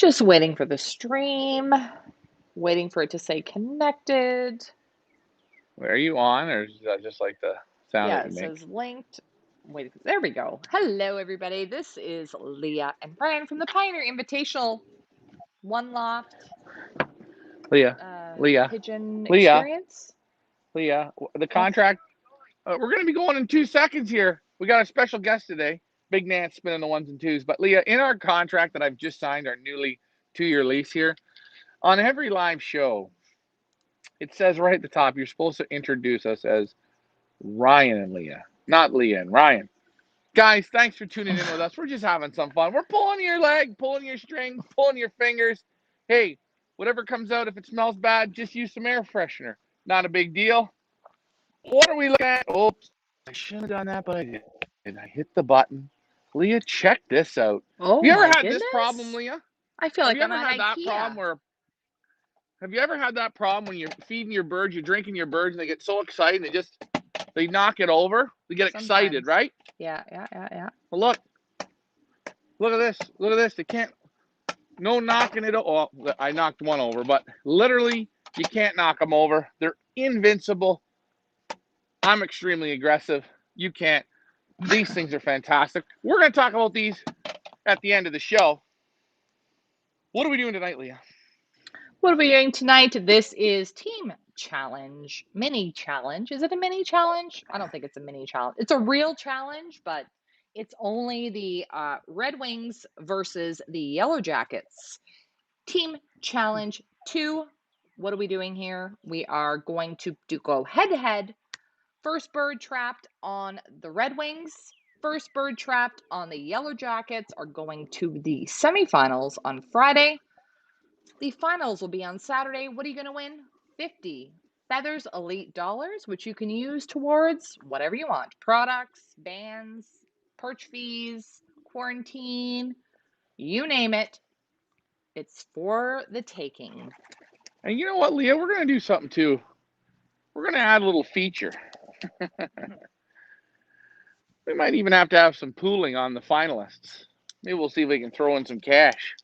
Just waiting for the stream, waiting for it to say connected. Are you on, or is that just like the sound Yeah, that you it make? says linked. Wait, there we go. Hello, everybody. This is Leah and Brian from the Pioneer Invitational One Loft Leah, Leah, Pigeon Leah, Experience. Leah. The Yes. contract. We're going to be going in 2 seconds here. We got a special guest today. Big Nance spinning the ones and twos. But Leah, in our contract that I've just signed, our newly 2-year lease here, on every live show, it says right at the top, you're supposed to introduce us as Ryan and Leah, not Leah and Ryan. Guys, thanks for tuning in with us. We're just having some fun. We're pulling your leg, pulling your string, pulling your fingers. Hey, whatever comes out, if it smells bad, just use some air freshener. Not a big deal. What are we looking at? Oops, I should have done that, but I didn't. I hit the button. Leah, check this out. Oh Have you ever my had goodness. this problem, Leah? I feel Have like you I'm ever at had that problem IKEA. where have you ever had that problem when you're feeding your birds, you're drinking your birds, and they get so excited they knock it over? They get excited, Sometimes. right? Yeah. Well, look at this. Look at this. They can't, no knocking it over. Oh, I knocked one over, but literally, you can't knock them over. They're invincible. I'm extremely aggressive. You can't. These things are fantastic. We're going to talk about these at the end of the show. What are we doing tonight, Leah? What are we doing tonight? This is Team Challenge, mini challenge. Is it a mini challenge? I don't think it's a mini challenge. It's a real challenge, but it's only the Red Wings versus the Yellow Jackets. Team Challenge 2. What are we doing here? We are going to go head to head. First bird trapped on the Red Wings. First bird trapped on the Yellow Jackets are going to the semifinals on Friday. The finals will be on Saturday. What are you going to win? 50 Feathers Elite dollars, which you can use towards whatever you want. Products, bands, perch fees, quarantine, you name it. It's for the taking. And you know what, Leah? We're going to do something too. We're going to add a little feature. We might even have to have some pooling on the finalists. Maybe we'll see if we can throw in some cash.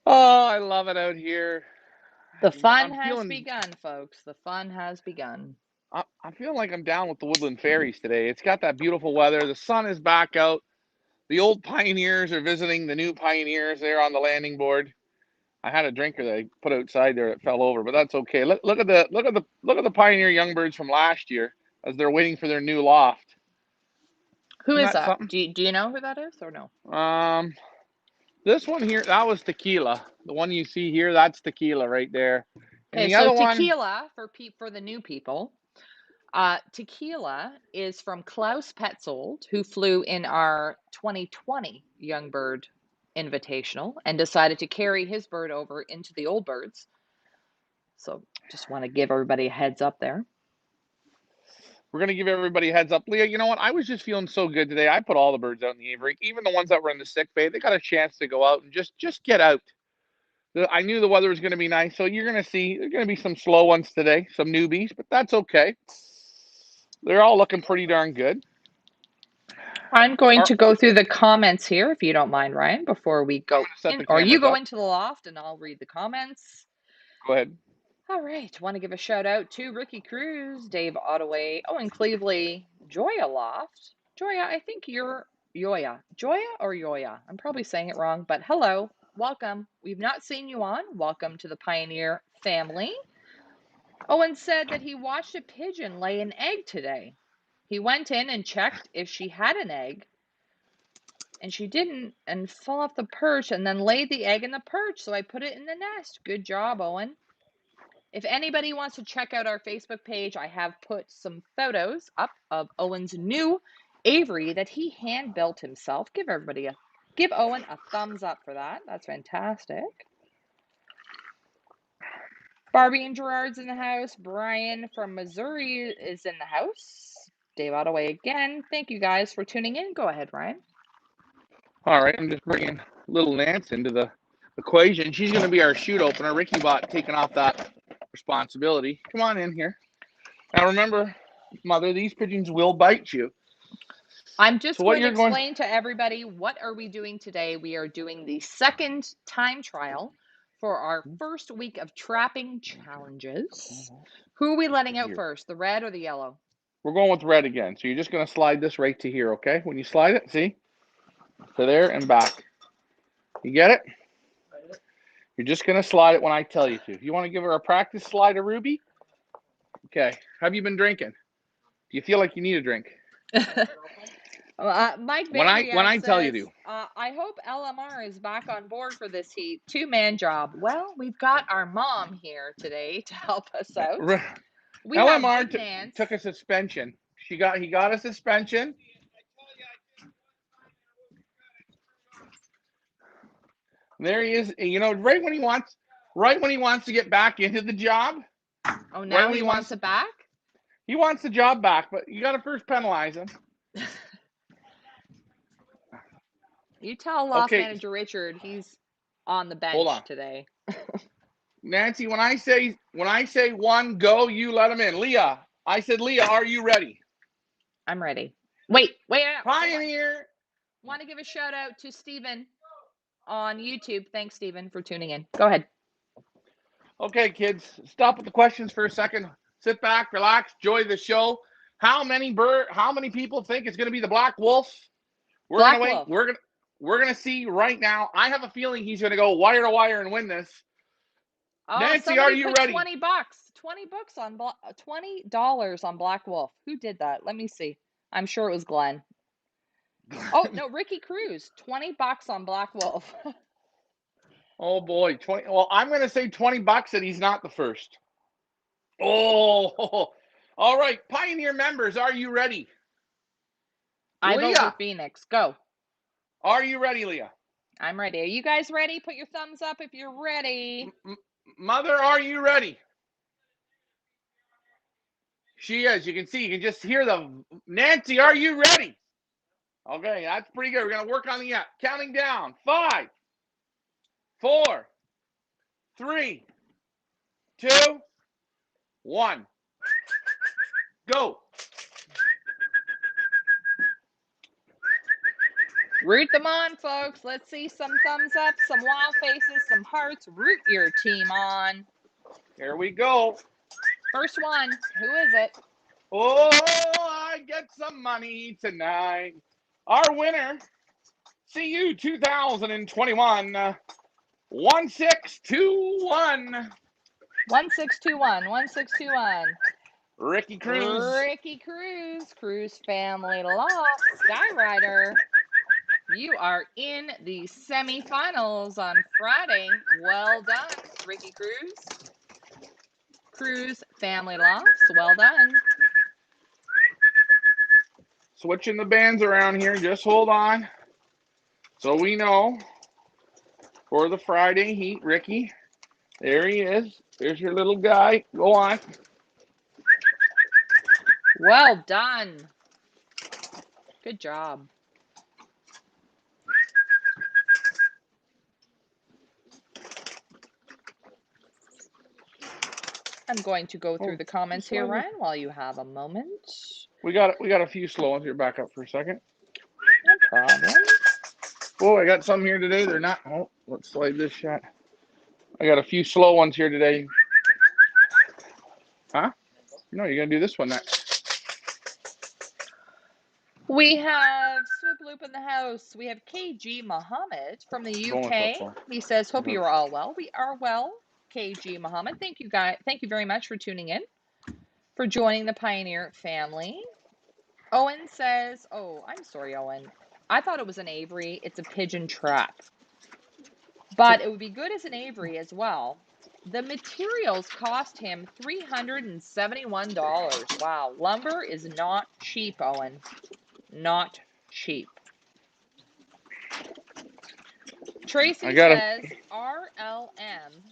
Oh, I love it out here. The fun has begun, folks. The fun has begun. I feel like I'm down with the Woodland Fairies today. It's got that beautiful weather. The sun is back out. The old pioneers are visiting the new pioneers there on the landing board. I had a drinker that I put outside there that fell over, but that's okay. Look at the pioneer young birds from last year as they're waiting for their new loft. Who Isn't is that that? something? Do you know who that is or no? This one here, that was Tequila. The one you see here, that's Tequila right there. And Okay, the so other one, Tequila for the new people. Tequila is from Klaus Petzold, who flew in our 2020 Young Bird Invitational and decided to carry his bird over into the old birds. So just want to give everybody a heads up there. we're going to give everybody a heads up. Leah, you know what? I was just feeling so good today. I put all the birds out in the aviary, even the ones that were in the sick bay. They got a chance to go out and just get out. I knew the weather was going to be nice, so you're going to see there's going to be some slow ones today, some newbies, but that's okay. They're all looking pretty darn good. I'm going to go through the comments here, if you don't mind, Ryan, before we go in, or you go into the loft and I'll read the comments. Go ahead. All right. Want to give a shout out to Ricky Cruz, Dave Ottaway, Owen Cleveley, Joya Loft. Joya, I think you're Joya. Joya or Joya? I'm probably saying it wrong, but hello. Welcome. We've not seen you on. Welcome to the Pioneer family. Owen said that he watched a pigeon lay an egg today. He went in and checked if she had an egg, and she didn't, and fell off the perch and then laid the egg in the perch. So I put it in the nest. Good job, Owen. If anybody wants to check out our Facebook page, I have put some photos up of Owen's new aviary that he hand built himself. Give Owen a thumbs up for that. That's fantastic. Barbie and Gerard's in the house. Brian from Missouri is in the house. Dave Ottaway again. Thank you guys for tuning in. Go ahead, Ryan. All right, I'm just bringing little Nance into the equation. She's going to be our chute opener. Ricky Bot taking off that responsibility. Come on in here. Now remember, Mother, these pigeons will bite you. I'm just So what going to you're going, explain to everybody what are we doing today. We are doing the second time trial for our first week of trapping challenges. Who are we letting out here. first, the red or the yellow? We're going with red again. So you're just going to slide this right to here, okay? When you slide it, see? To there and back. You get it? You're just going to slide it when I tell you to. If you want to give her a practice slide of Ruby, okay. Have you been drinking? Do you feel like you need a drink? Mike When I Vandiak tell you says, to. I hope LMR is back on board for this heat. Two-man job. Well, we've got our mom here today to help us out. We have LMR Big Nance. took a suspension. He got a suspension. There he is. You know, right when he wants to get back into the job. Oh, now right he wants it back? He wants the job back, but you got to first penalize him. You tell Loft Manager Richard he's on the bench today. Nancy, when I say one, go, you let him in. Leah, I said, Leah, are you ready? I'm ready. Wait. Pioneer. Want to give a shout out to Stephen on YouTube. Thanks, Stephen, for tuning in. Go ahead. Okay, kids, stop with the questions for a second. Sit back, relax, enjoy the show. How many people think it's going to be the Black Wolf? We're going to wait. We're going to see right now. I have a feeling he's going to go wire to wire and win this. Oh, Nancy, are you ready? $20 on $20 on Black Wolf. Who did that? Let me see. I'm sure it was Glenn. Oh, no, Ricky Cruz. $20 on Black Wolf. Oh boy, 20. Well, I'm going to say $20 and he's not the first. Oh, all right. Pioneer members, are you ready? I vote for Phoenix. Go. Are you ready, Leah? I'm ready. Are you guys ready? Put your thumbs up if you're ready. Mother, are you ready? She is. You can see. You can just hear the Nancy, are you ready? Okay, that's pretty good. We're going to work on the app. Counting down. 5, 4, 3, 2, 1. Go. Root them on, folks. Let's see some thumbs up, some wow faces, some hearts. Root your team on. Here we go. First one. Who is it? Oh, I get some money tonight. Our winner, CU 2021, 1621. 1621. Ricky Cruz. Cruz family loft. Skyrider. You are in the semifinals on Friday. Well done, Ricky Cruz. Cruz family lofts. Well done. Switching the bands around here. Just hold on. So we know for the Friday heat, Ricky. There he is. There's your little guy. Go on. Well done. Good job. I'm going to go through the comments here, Ryan, while you have a moment. We got a few slow ones here. Back up for a second. No problem. Oh, I got some here today. They're not. Oh, let's slide this shot. I got a few slow ones here today. Huh? No, you're going to do this one next. We have Swoop Loop in the house. We have KG Muhammad from the UK. He says, hope you're all well. We are well, KG Muhammad. Thank you, guys. Thank you very much for tuning in, for joining the Pioneer family. Owen says, oh, I'm sorry, Owen. I thought it was an Avery. It's a pigeon trap. But it would be good as an Avery as well. The materials cost him $371. Wow. Lumber is not cheap, Owen. Not cheap. Tracy says, RLM,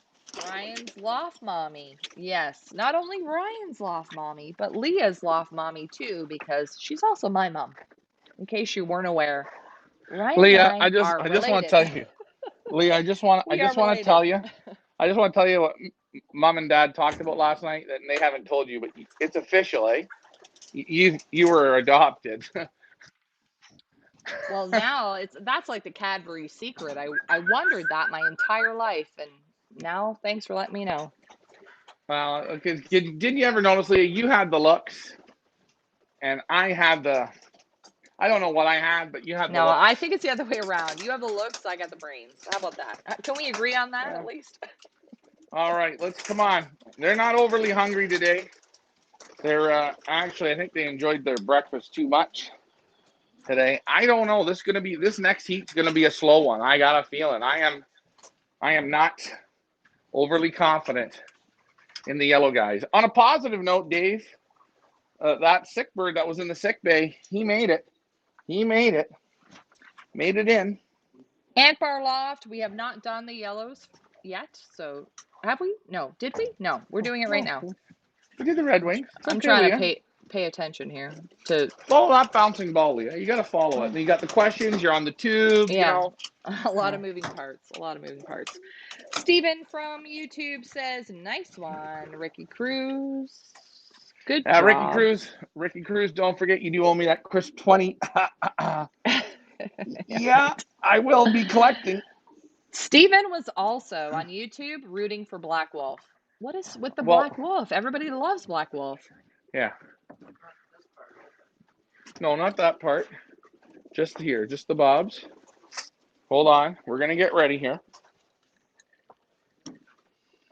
Ryan's loft mommy. Yes, not only Ryan's loft mommy, but Leah's loft mommy too, because she's also my mom. In case you weren't aware, Ryan Leah, and I I just want to tell you, Leah, I just want to tell you what Mom and Dad talked about last night, and they haven't told you, but it's official, eh? You were adopted. Well, now that's like the Cadbury secret. I wondered that my entire life, and now thanks for letting me know. Well, didn't you ever notice, Leah, you had the looks and I had the, I don't know what I had, but you had the No, I looks. think it's the other way around. You have the looks, I got the brains. How about that? Can we agree on that Yeah. at least? All right, come on. They're not overly hungry today. They're actually, I think they enjoyed their breakfast too much today. I don't know. This next heat's gonna be a slow one. I got a feeling. I am not overly confident in the yellow guys. On a positive note, Dave, that sick bird that was in the sick bay, he made it. He made it. Made it in. Ant Bar Loft, we have not done the yellows yet. So have we? No. Did we? No. We're doing it right No, now. we did the Red Wings. It's I'm okay, trying to Leah. pay attention here to Follow that bouncing ball, Leah. You got to follow it. And you got the questions. You're on the tube. yeah. A lot of moving parts. A lot of moving parts. Stephen from YouTube says, "Nice one, Ricky Cruz. Good Ricky job." Cruz. Ricky Cruz. Don't forget you do owe me that crisp 20. Yeah, I will be collecting. Stephen was also on YouTube rooting for Black Wolf. What is with the Well, Black Wolf? Everybody loves Black Wolf. yeah. No, not that part. Just here. Just the bobs. Hold on. We're going to get ready here.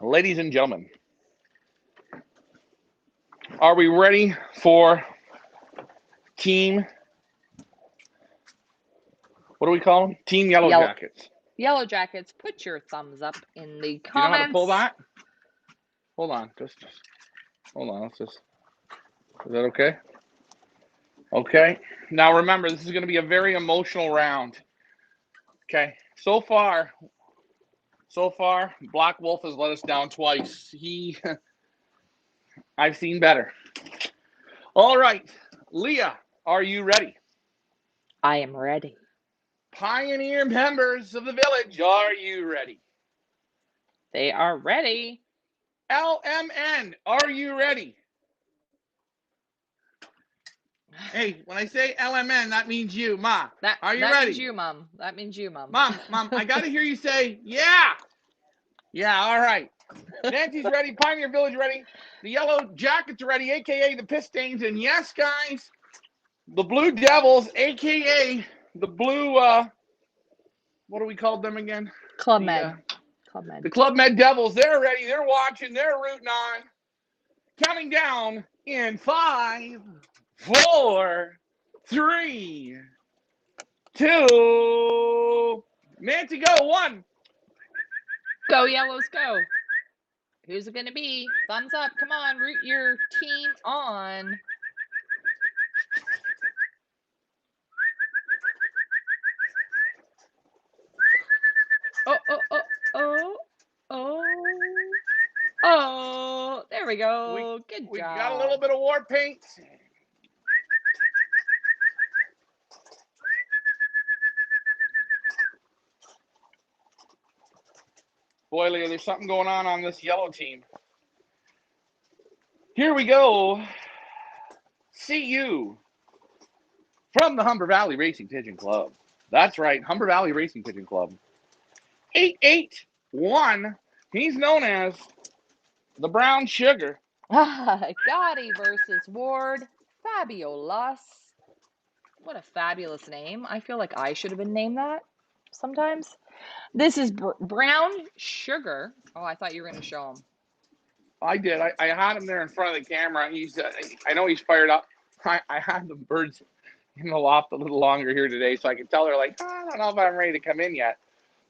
Ladies and gentlemen, are we ready for team? What do we call them? Team Yellow Jackets. Yellow Jackets, put your thumbs up in the comments. Do you know how to pull that? Hold on. Just hold on. Is that okay? Okay. Now remember, this is going to be a very emotional round. Okay. So far, Black Wolf has let us down twice. I've seen better. All right. Leah, are you ready? I am ready. Pioneer members of the village, are you ready? They are ready. LMN, are you ready? Hey, when I say LMN, that means you, Ma. Are you ready? That means you, Mom. That means you, Mom. Mom, I got to hear you say, yeah. Yeah, all right. Nancy's ready. Pioneer Village ready. The Yellow Jackets are ready, a.k.a. the Pistons. And yes, guys, the Blue Devils, a.k.a. the Blue, what do we call them again? Club Med. Club Med. The Club Med Devils, they're ready. They're watching. They're rooting on. Counting down in 5, 4, 3, 2. Nancy, go. 1. Go Yellows, go. Who's it going to be? Thumbs up. Come on, root your team on. Oh, there we go. Good job. We got a little bit of war paint. Boy, Leah, there's something going on this yellow team. Here we go. See you from the Humber Valley Racing Pigeon Club. That's right, Humber Valley Racing Pigeon Club. 881. He's known as the Brown Sugar. Gotti versus Ward. Fabulous. What a fabulous name. I feel like I should have been named that sometimes. This is Brown Sugar. Oh, I thought you were going to show him. I did. I had him there in front of the camera. I know he's fired up. I had the birds in the loft a little longer here today, so I could tell her, like, I don't know if I'm ready to come in yet.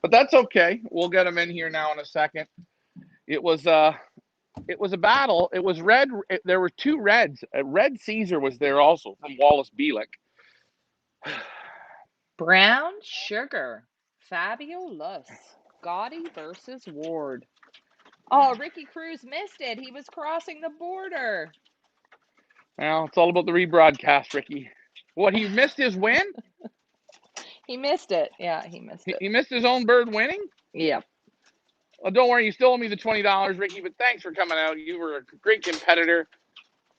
But that's okay. We'll get him in here now in a second. It was a battle. It was red. There were 2 reds. Red Caesar was there also from Wallace Bielik. Brown Sugar. Fabulous. Gotti versus Ward. Oh, Ricky Cruz missed it. He was crossing the border. Well, it's all about the rebroadcast, Ricky. What, he missed his win? He missed it. Yeah, he missed it. He missed his own bird winning? Yep. Well, don't worry. You still owe me the $20, Ricky, but thanks for coming out. You were a great competitor.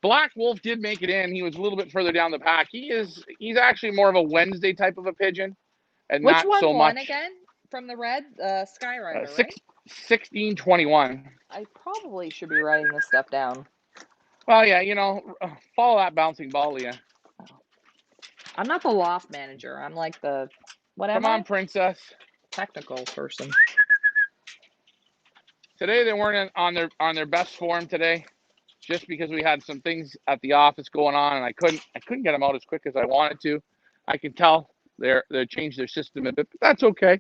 Black Wolf did make it in. He was a little bit further down the pack. He's actually more of a Wednesday type of a pigeon, and Which not one so won much again from the red? Skyrider, right? 1621. I probably should be writing this stuff down. Well, yeah, follow that bouncing ball, Leah. I'm not the loft manager. I'm like the, what am Come on, I? Princess. Technical person. Today they weren't on their best form today, just because we had some things at the office going on, and I couldn't get them out as quick as I wanted to. I can tell they changed their system a bit, but that's okay.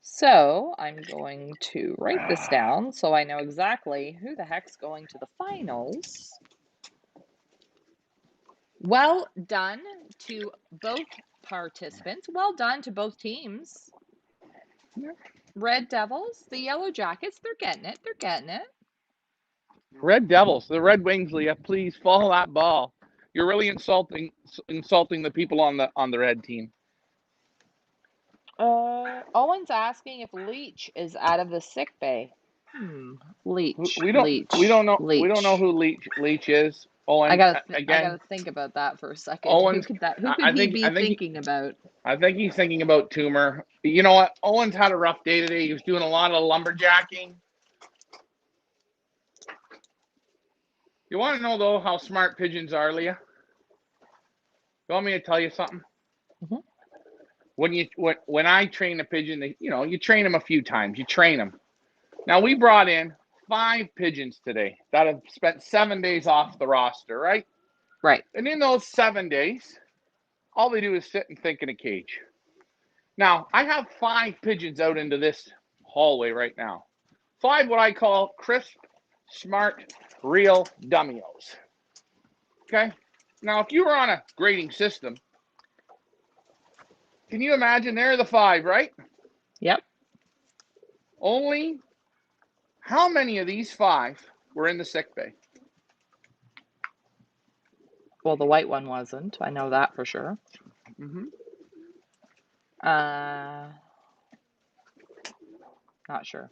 So I'm going to write this down so I know exactly who the heck's going to the finals. Well done to both participants. Well done to both teams. Red Devils, the Yellow Jackets, they're getting it. They're getting it. Red Devils, the Red Wings, Leah. Please follow that ball. You're really insulting the people on the red team. Owen's asking if Leach is out of the sick bay. Leach. We don't know who Leach is. Owen, I gotta again. think about that for a second. Owens. Who could he be thinking about? I think he's thinking about Toomer. You know what? Owen's had a rough day today. He was doing a lot of lumberjacking. You want to know though how smart pigeons are, Leah? You want me to tell you something? Mm-hmm. When I train a pigeon, you train them a few times. You train them. Now we brought in 5 pigeons today that have spent 7 days off the roster, right? Right. And in those 7 days, all they do is sit and think in a cage. Now, I have 5 pigeons out into this hallway right now. 5 what I call crisp, smart, real dummios. Okay? Now, if you were on a grading system, can you imagine they're the 5, right? Yep. Only how many of these 5 were in the sick bay? Well, the white one wasn't. I know that for sure. Mm-hmm. Not sure.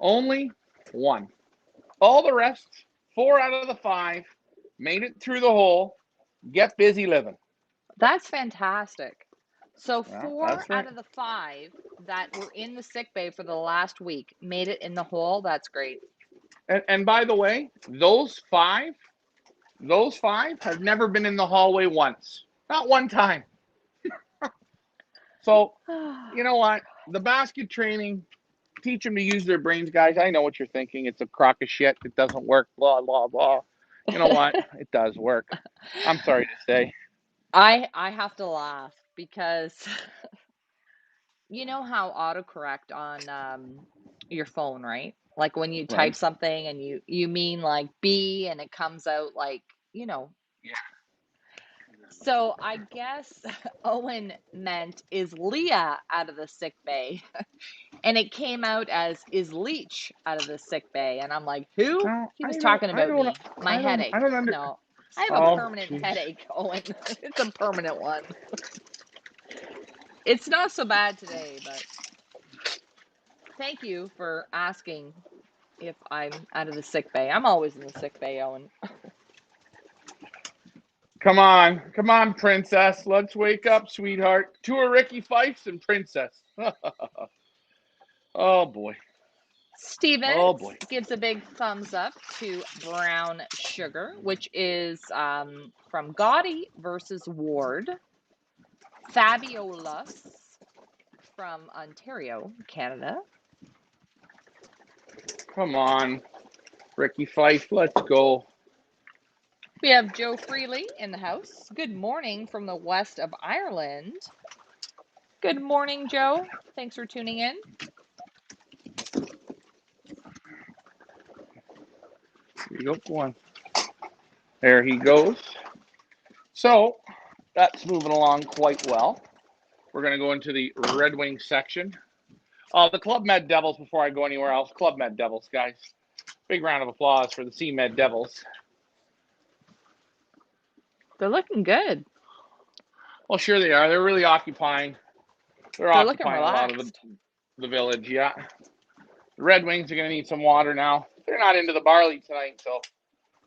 Only 1. All the rest, 4 out of the 5, made it through the hole. Get busy living. That's fantastic. So Yeah, 4 that's right. out of the 5 that were in the sick bay for the last week made it in the hole. That's great. And by the way, those 5 have never been in the hallway once. Not one time. So, you know what? The basket training, teach them to use their brains, guys. I know what you're thinking. It's a crock of shit. It doesn't work, blah, blah, blah. You know what? It does work. I'm sorry to say. I have to laugh because you know how autocorrect on your phone, right? Like when you type Right. something and you mean like B and it comes out like, Yeah. So I guess Owen meant is Leah out of the sick bay? And it came out as is Leach out of the sick bay? And I'm like, who? No, He was talking about me. My headache. No, I have a Oh, permanent geez. headache, Owen. It's a permanent one. It's not so bad today, but thank you for asking if I'm out of the sick bay. I'm always in the sick bay, Owen. Come on, Princess. Let's wake up, sweetheart. 2 of Ricky Fifes and Princess. Oh boy. Stevens Oh boy. gives a big thumbs up to Brown Sugar, which is from Gotti versus Ward. Fabiolas from Ontario, Canada. Come on, Ricky Fife. Let's go. We have Joe Freely in the house. Good morning from the west of Ireland. Good morning, Joe. Thanks for tuning in. Here you go. Go on. There he goes. So that's moving along quite well. We're going to go into the Red Wing section. The Club Med Devils, before I go anywhere else. Club Med Devils, guys. Big round of applause for the C-Med Devils. They're looking good. Well, sure they are. They're really occupying. They're looking occupying a relaxed. lot of the village, yeah. The Red Wings are going to need some water now. They're not into the barley tonight, so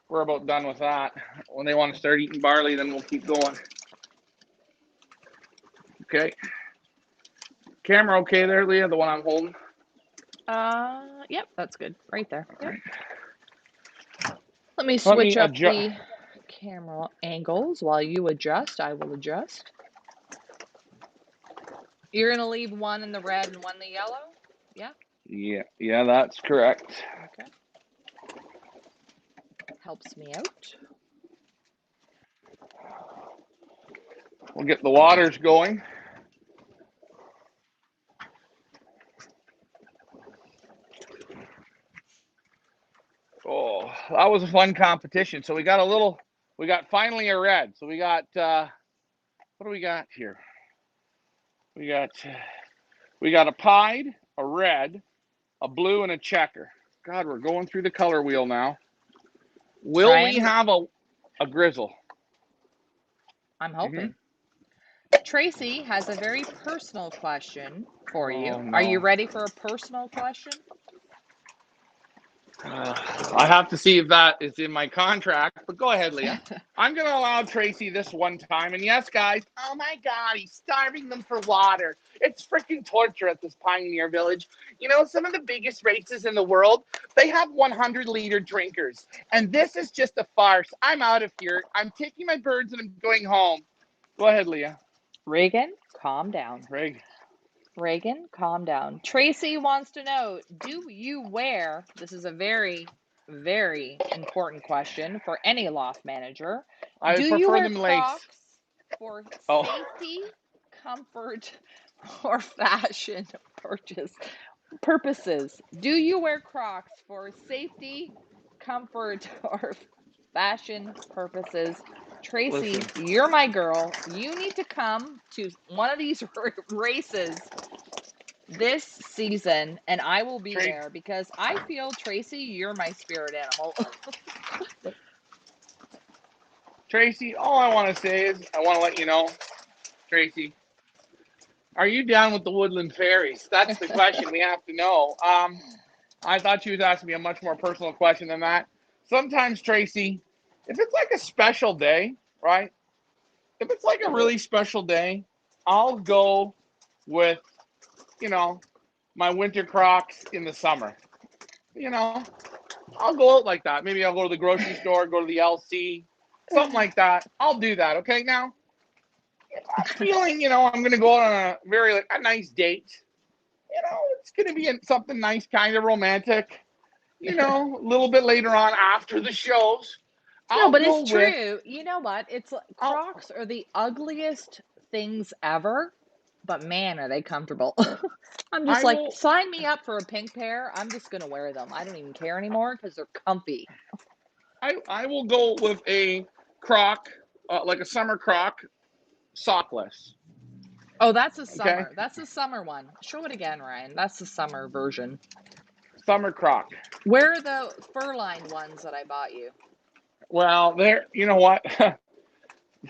we're about done with that. When they want to start eating barley, then we'll keep going. Okay. Camera okay there, Leah? The one I'm holding? Yep, that's good. Right there. Yep. Right. Let me switch up the camera angles while you adjust. I will adjust. You're going to leave one in the red and one in the yellow? Yeah? Yeah, that's correct. Okay. Helps me out. We'll get the waters going. Oh, that was a fun competition. So we got finally a red. So we got, what do we got here? We got a pied, a red, a blue, and a checker. God, we're going through the color wheel now. Will we have a grizzle? I'm hoping. Tracy has a very personal question for you. No. Are you ready for a personal question? I have to see if that is in my contract, but go ahead, Leah. I'm going to allow Tracy this one time. And yes, guys, oh my God, he's starving them for water. It's freaking torture at this Pioneer Village. You know, some of the biggest races in the world, they have 100-liter drinkers. And this is just a farce. I'm out of here. I'm taking my birds and I'm going home. Go ahead, Leah. Reagan, calm down. Reagan, calm down. Tracy wants to know, do you wear, this is a very, very important question for any loft manager. Do you wear Crocs for safety, comfort, or fashion purposes? Do you wear Crocs for safety, comfort, or fashion purposes? Tracy, you're my girl. You need to come to one of these races this season, and I will be there because I feel, Tracy, you're my spirit animal. Tracy, all I want to say is I want to let you know, Tracy, are you down with the Woodland Fairies? That's the question we have to know. I thought you was asking me a much more personal question than that. Sometimes, Tracy, if it's like a special day, right? If it's like a really special day, I'll go with, my winter Crocs in the summer. I'll go out like that. Maybe I'll go to the grocery store, go to the LC, something like that. I'll do that, okay? Now, if I'm feeling, I'm going to go out on a nice date, it's going to be something nice, kind of romantic, a little bit later on after the shows. No, but it's true. You know what? It's Crocs are the ugliest things ever, but man, are they comfortable. I'm just sign me up for a pink pair. I'm just going to wear them. I don't even care anymore because they're comfy. I will go with a Croc, like a summer Croc, sockless. Oh, that's a summer. Okay. That's a summer one. Show it again, Ryan. That's the summer version. Summer Croc. Where are the fur-lined ones that I bought you? Well, you know what? The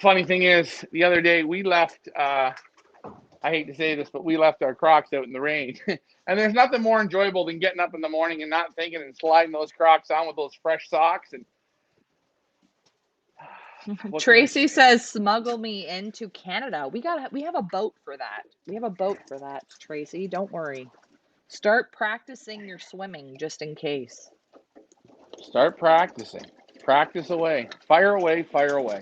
funny thing is, the other day we left, I hate to say this, but we left our Crocs out in the rain. And there's nothing more enjoyable than getting up in the morning and not thinking and sliding those Crocs on with those fresh socks. And Tracy says, smuggle me into Canada. We have a boat for that. We have a boat for that, Tracy. Don't worry. Start practicing your swimming just in case. Start practicing. Practice away. Fire away, fire away.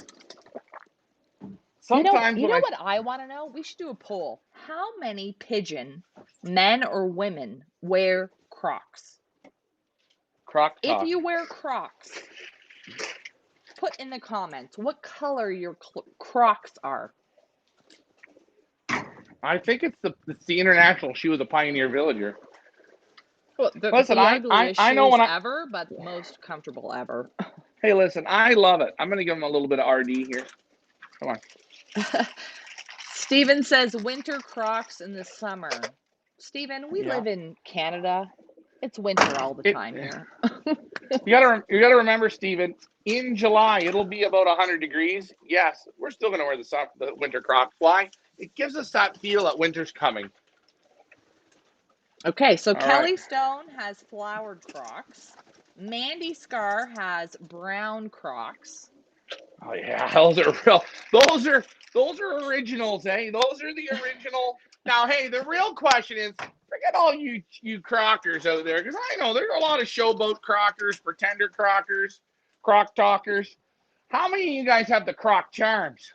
Sometimes you know what I want to know? We should do a poll. How many pigeon, men or women, wear Crocs? Croc talk. If you wear Crocs, put in the comments what color your Crocs are. I think it's the international shoe of the Pioneer Villager. Well, listen, I know when ever, but most comfortable ever. Hey, listen, I love it. I'm going to give them a little bit of RD here. Come on. Steven says winter Crocs in the summer. Steven, we live in Canada. It's winter all the time here. You gotta remember, Steven, in July, it'll be about 100 degrees. Yes, we're still going to wear the winter Crocs. Why? It gives us that feel that winter's coming. Okay, so All right. Kelly Stone has flowered Crocs. Mandy Scar has brown Crocs. Oh yeah, those are real. Those are originals, eh? Those are the original. Now, hey, the real question is, forget all you crockers out there, because I know there's a lot of showboat crockers, pretender crockers, crock talkers. How many of you guys have the croc charms?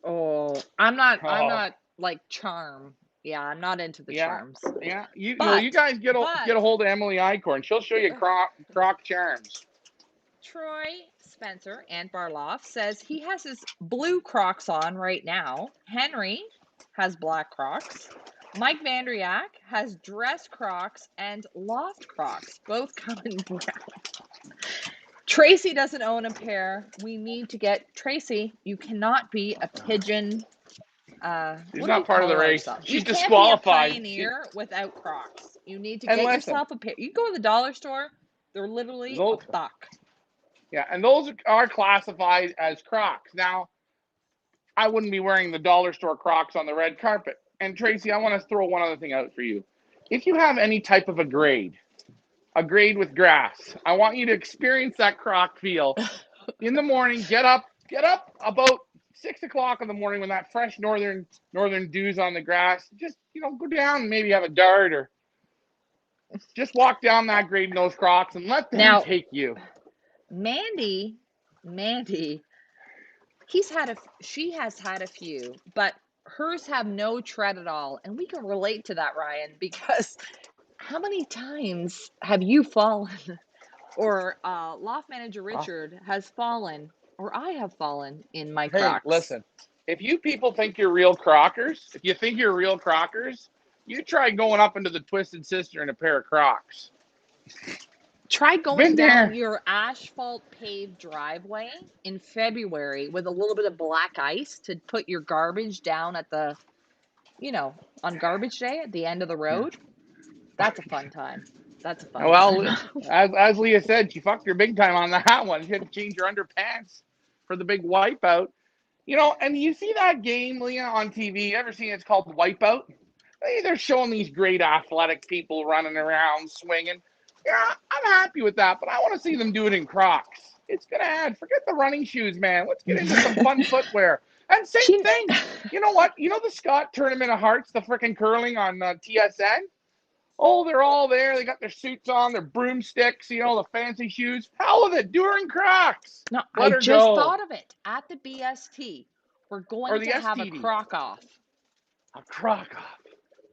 Oh, I'm not Oh, like charm. Yeah, I'm not into the yeah, charms. yeah. You But guys get a but hold of Emily Icorn. She'll show you croc charms. Troy Spencer and Barloff says he has his blue Crocs on right now. Henry has black Crocs. Mike Vandriak has dress Crocs and loft Crocs, both come in brown. Tracy doesn't own a pair. We need to get Tracy. You cannot be a pigeon. She's What do we not part of the call race. ourselves? You She's can't be a disqualified. pioneer without Crocs. You need to And get listen, yourself a pair. You go to the dollar store, they're literally a those buck. yeah, and those are classified as Crocs. Now, I wouldn't be wearing the dollar store Crocs on the red carpet. And Tracy, I want to throw one other thing out for you. If you have any type of a grade with grass, I want you to experience that Croc feel in the morning. Get up about 6 o'clock in the morning when that fresh northern dew's on the grass. Just go down and maybe have a dart or just walk down that grade in those Crocs and let them Now, take you. Mandy, she has had a few, but hers have no tread at all. And we can relate to that, Ryan, because how many times have you fallen? Or loft manager Oh, Richard has fallen, or I have fallen in my hey, Crocs. listen. If you people think you're real Crockers, if you think you're real Crockers, you try going up into the Twisted Sister in a pair of Crocs. Try going Been down there. your asphalt paved driveway in February with a little bit of black ice to put your garbage down at on garbage day at the end of the Yeah. road. That's a fun time. That's a fun time. Well, as Leah said, she fucked her big time on that one. She had to change her underpants for the big wipeout. And you see that game, Leah, on TV. You ever seen it? It's called Wipeout? They're showing these great athletic people running around, swinging. Yeah, I'm happy with that, but I want to see them do it in Crocs. It's going to add, forget the running shoes, man. Let's get into some fun footwear. And same She, thing. You know what? You know the Scott Tournament of Hearts, the freaking curling on TSN? Oh, they're all there. They got their suits on, their broomsticks, the fancy shoes. Hell with it. Do her in Crocs. no, Let I her just go. thought of it at the BST. We're Or going the to have a STD. crock off A Croc off.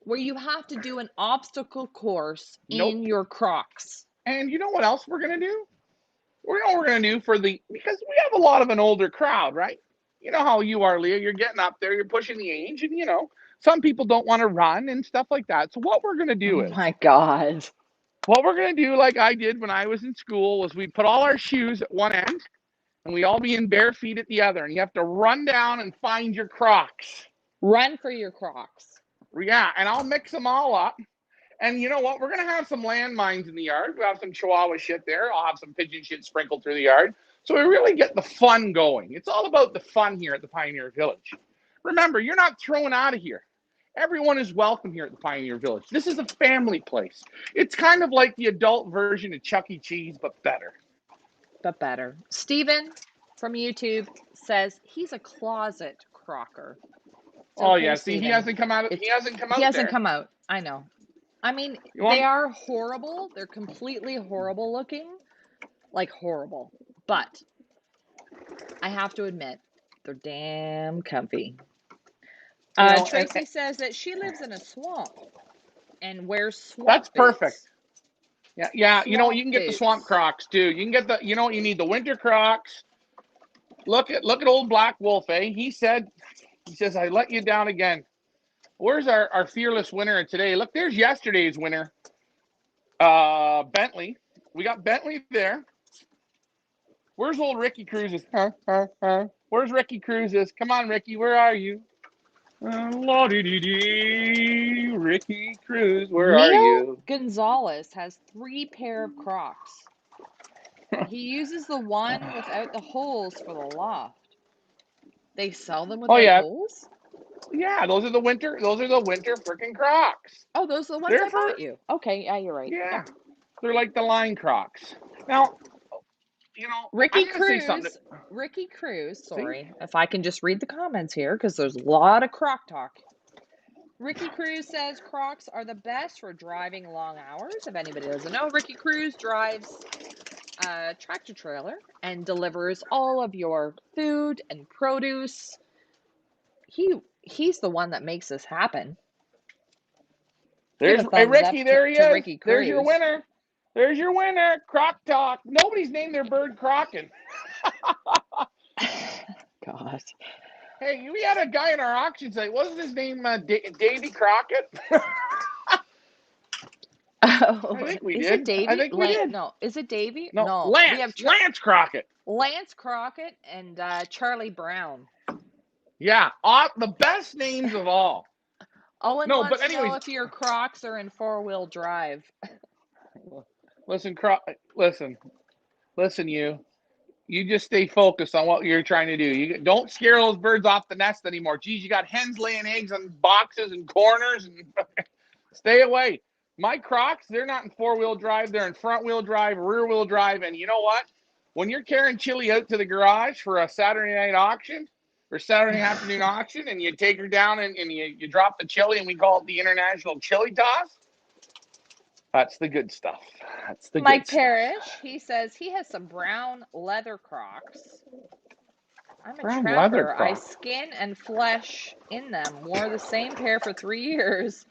where you have to do an obstacle course in Nope. your Crocs. And you know what else we're going to do? We know what we're going to do because we have a lot of an older crowd, right? You know how you are, Leah. You're getting up there, you're pushing the age, and some people don't want to run and stuff like that. So what we're going to do Oh is, my God. what we're going to do, like I did when I was in school, was we put all our shoes at one end and we all be in bare feet at the other. And you have to run down and find your Crocs. Run for your Crocs. Yeah, and I'll mix them all up. And you know what? We're going to have some landmines in the yard. We'll have some Chihuahua shit there. I'll have some pigeon shit sprinkled through the yard. So we really get the fun going. It's all about the fun here at the Pioneer Village. Remember, you're not thrown out of here. Everyone is welcome here at the Pioneer Village. This is a family place. It's kind of like the adult version of Chuck E. Cheese, but better. But better. Steven from YouTube says he's a closet crocker. It's Oh okay, yeah, see, he Steven. hasn't come out. He hasn't come He out hasn't there. come out. I know. I mean, You they want? are horrible. They're completely horrible looking. Like horrible. But I have to admit, they're damn comfy. Tracy says that she lives in a swamp and wears swamp That's perfect. boots. Yeah, yeah. You know what? Swamp You can get the swamp boots. Crocs too. You can get the. You know what? You need the winter Crocs. Look at old Black Wolf, eh? He says, I let you down again. Where's our fearless winner today? Look, there's yesterday's winner. Bentley. We got Bentley there. Where's old Ricky Cruises? Where's Ricky Cruises? Come on, Ricky, where are you? Ricky Cruz, where are Neil you? Gonzalez has 3 pair of Crocs. He uses the one without the holes for the loft. They sell them Oh without yeah, holes? Yeah, those are the winter. Those are the winter freaking Crocs. Oh, those are the ones They're I bought for you. Okay, yeah, you're right. yeah. Yep. They're like the line Crocs. Now, I'm Ricky gonna say something. Cruz, Ricky Cruz, See, sorry, if I can just read the comments here because there's a lot of Croc talk. Ricky Cruz says Crocs are the best for driving long hours. If anybody doesn't know, Ricky Cruz drives a tractor trailer and delivers all of your food and produce. He's the one that makes this happen. Give there's a hey thumbs up Ricky. There he to is. Ricky There's your Cruz. winner. There's your winner. Croc Talk. Nobody's named their bird Crocken. God. Hey, we had a guy in our auction site. Wasn't his name Davy Crockett? I Oh, think we is it did. I Davy? think we did. No, is it Davy? No, No, we have Lance Crockett. Lance Crockett and Charlie Brown. Yeah, the best names of all. Owen No, but wants to anyways, know if your Crocs are in four-wheel drive. listen, listen, you just stay focused on what you're trying to do. You don't scare those birds off the nest anymore. Geez, you got hens laying eggs on boxes and corners, and stay away. My Crocs, they're not in four-wheel drive. They're in front-wheel drive, rear-wheel drive, and you know what? When you're carrying Chili out to the garage for a Saturday night auction or Saturday afternoon auction, and you take her down and you drop the chili, and we call it the International Chili Toss, that's the good stuff. That's the good Mike stuff. Parrish, he says he has some brown leather Crocs. I'm a Brown leather trapper. I Crocs. skin and flesh in them. Wore the same pair for 3 years.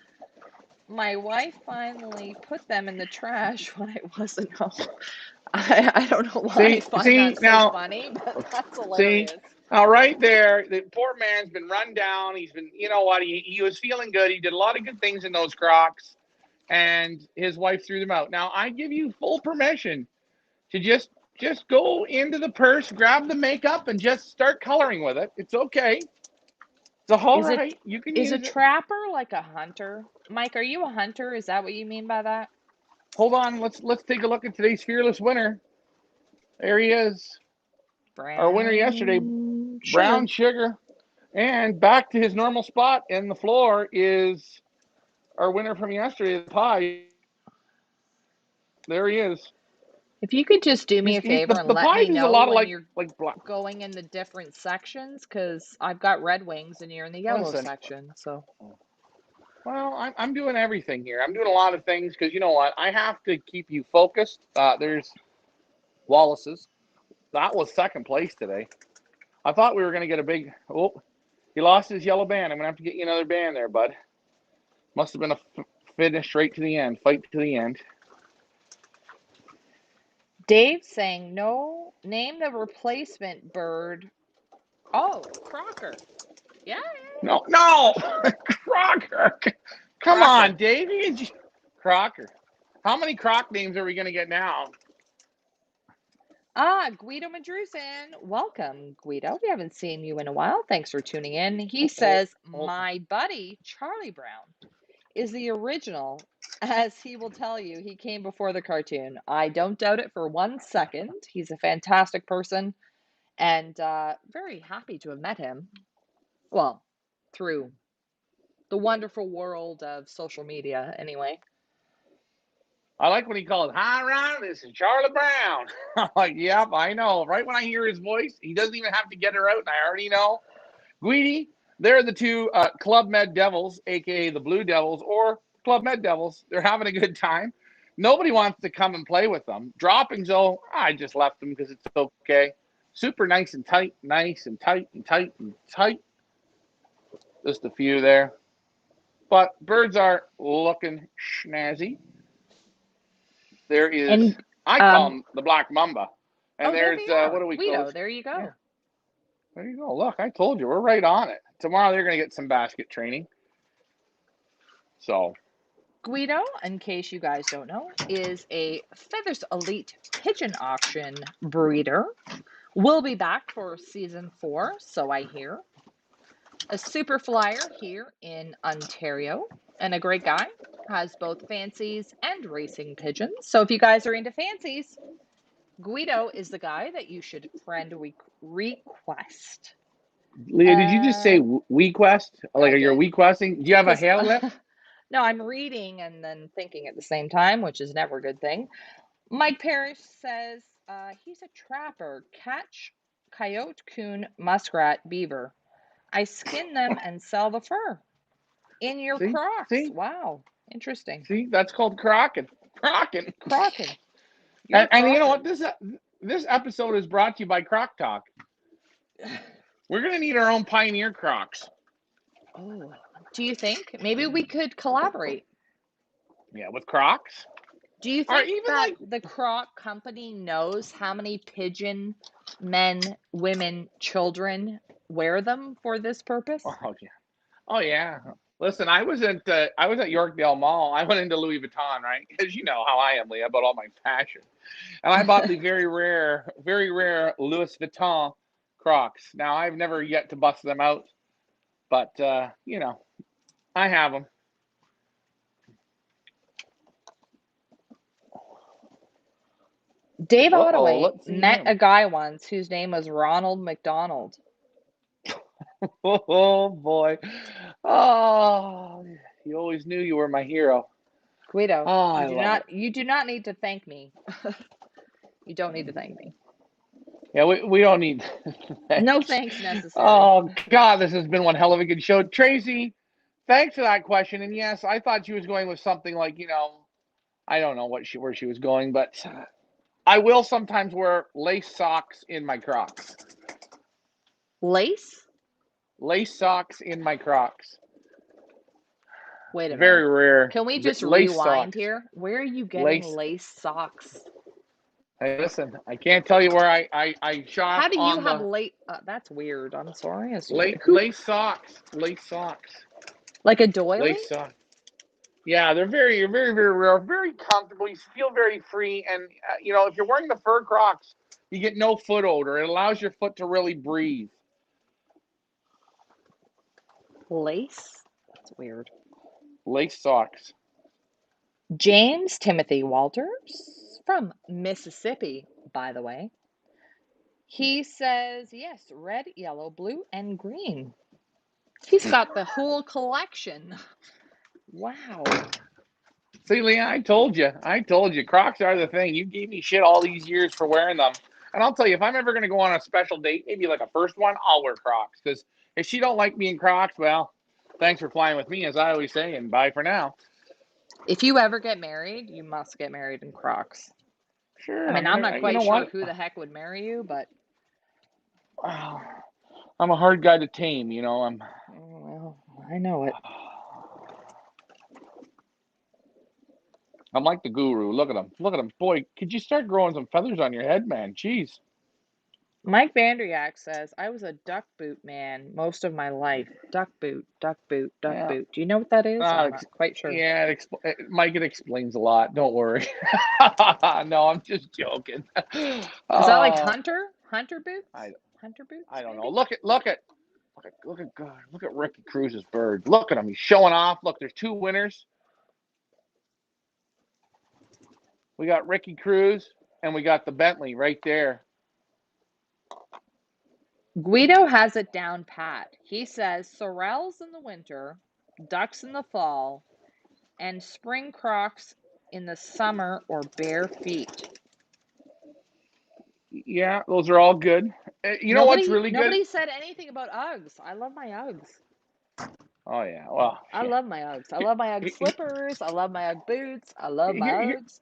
My wife finally put them in the trash when I wasn't home. I don't know why I find See that so now, funny, but that's see hilarious. now right there, the poor man's been run down. He's been, you know what? He was feeling good. He did a lot of good things in those Crocs, and his wife threw them out. Now I give you full permission to just go into the purse, grab the makeup, and just start coloring with it. It's okay. It's all Is it right. You can is a use it. trapper like a hunter? Mike, are you a hunter? Is that what you mean by that? Hold on. Let's take a look at today's fearless winner. There he is. Our winner yesterday, Brown sugar. Brown Sugar. And back to his normal spot in the floor is our winner from yesterday, the pie. There he is. If you could just do me a favor and The let me pies is a know lot of when you're like black. going in the different sections, because I've got Red Wings and you're in the yellow Listen, section. So well, I'm doing everything here. I'm doing a lot of things because you know what? I have to keep you focused. There's Wallace's. That was second place today. I thought we were going to get a big. Oh, he lost his yellow band. I'm going to have to get you another band there, bud. Must have been a finish straight to the end, fight to the end. Dave saying no, name the replacement bird. Oh, Crocker. Yeah, No, for no, sure. Crocker. Come Crocker. on, Davey. Crocker. How many Croc names are we going to get now? Guido Madrusin. Welcome, Guido. We haven't seen you in a while. Thanks for tuning in. He Oh, says, oh. my buddy, Charlie Brown, is the original, as he will tell you, he came before the cartoon. I don't doubt it for 1 second. He's a fantastic person and very happy to have met him. Well, through the wonderful world of social media, anyway. I like when he calls, hi, Ron, this is Charlie Brown. I'm like, yep, I know. Right when I hear his voice, he doesn't even have to get her out, and I already know. Guidi, they're the two Club Med Devils, a.k.a. the Blue Devils, or Club Med Devils. They're having a good time. Nobody wants to come and play with them. Droppings, oh, I just left them because it's okay. Super nice and tight, nice and tight and tight and tight. Just a few there. But birds are looking snazzy. There is, And I call him the Black Mamba. And there there's, they what are. do we call Guido, it? there you go. Yeah, there you go. Look, I told you, we're right on it. Tomorrow they're going to get some basket training. So, Guido, in case you guys don't know, is a Feathers Elite pigeon auction breeder. Will be back for season 4, so I hear. A super flyer here in Ontario, and a great guy. Has both fancies and racing pigeons. So if you guys are into fancies, Guido is the guy that you should friend request. Leah, did you just say Uh, WeQuest? Like, I are you did WeQuesting? Do you have a because hail lip? no, I'm reading and then thinking at the same time, which is never a good thing. Mike Parrish says he's a trapper. Catch coyote, coon, muskrat, beaver. I skin them and sell the fur in your See, Crocs. see, Wow, interesting. see. That's called crocking, crocking. Crocking. You're a And you know crocker. what? This episode is brought to you by Croc Talk. We're gonna need our own Pioneer Crocs. Oh, do you think maybe we could collaborate? Yeah, with Crocs, Do you or think even that like, the Croc company knows how many pigeon men, women, children wear them for this purpose? oh yeah, oh yeah. Listen, I was at Yorkdale Mall. I went into Louis Vuitton, right? Because you know how I am, Leah, about all my fashion. And I bought the very rare Louis Vuitton Crocs. Now I've never yet to bust them out, but you know, I have them. Dave Uh-oh, Ottaway let's see met him. a guy once whose name was Ronald McDonald. Oh boy. Oh, you always knew you were my hero. Guido, Oh, I love it. you do not need to thank me. You don't need to thank me. Yeah, we don't need No thanks. thanks necessary. Oh God, this has been one hell of a good show. Tracy, thanks for that question. And yes, I thought she was going with something like, I don't know where she was going, but I will sometimes wear lace socks in my Crocs. Lace? Lace socks in my Crocs. Wait a Very minute. rare. Can we just Lace rewind socks. here? Where are you getting Lace. lace socks? Hey, listen, I can't tell you where I How shop do you on have the lace? That's weird. I'm sorry. Who? lace socks. Lace socks. Like a doily? Lace socks. Yeah, they're very rare, very comfortable. You feel very free, and if you're wearing the fur Crocs, you get no foot odor. It allows your foot to really breathe. Lace? That's weird. Lace socks. James Timothy Walters from Mississippi, by the way. He says, yes, red, yellow, blue, and green. He's got the whole collection. Wow. See, Leon, I told you, Crocs are the thing. You gave me shit all these years for wearing them, and I'll tell you, if I'm ever gonna go on a special date, maybe like a first one, I'll wear Crocs. Because if she don't like me in Crocs, well, thanks for flying with me, as I always say, and bye for now. If you ever get married, you must get married in Crocs. I Sure, mean, I'm not you quite know sure what? who the heck would marry you, but I'm a hard guy to tame. well, I know it. I'm like the guru. Look at him. Look at him. Boy, could you start growing some feathers on your head, man? Jeez. Mike Vanderyak says, I was a duck boot man most of my life. Duck boot, duck boot, duck Yeah. boot. Do you know what that is? I'm not quite sure. Yeah, Mike, it explains a lot. Don't worry. No, I'm just joking. Is that like Oh, hunter? Hunter boots? I Hunter boots, I don't know. maybe? Look at God. Look at Ricky Cruz's bird. Look at him. He's showing off. Look, there's two winners. We got Ricky Cruz and we got the Bentley right there. Guido has it down pat. He says sorrels in the winter, ducks in the fall, and spring crocs in the summer or bare feet. Yeah, those are all good. You know what's really good? Nobody said anything about Uggs. I love my Uggs. Oh yeah. Well, I yeah. love my Uggs. I love my Ugg slippers. I love my Ugg boots. I love my Here, here, Uggs.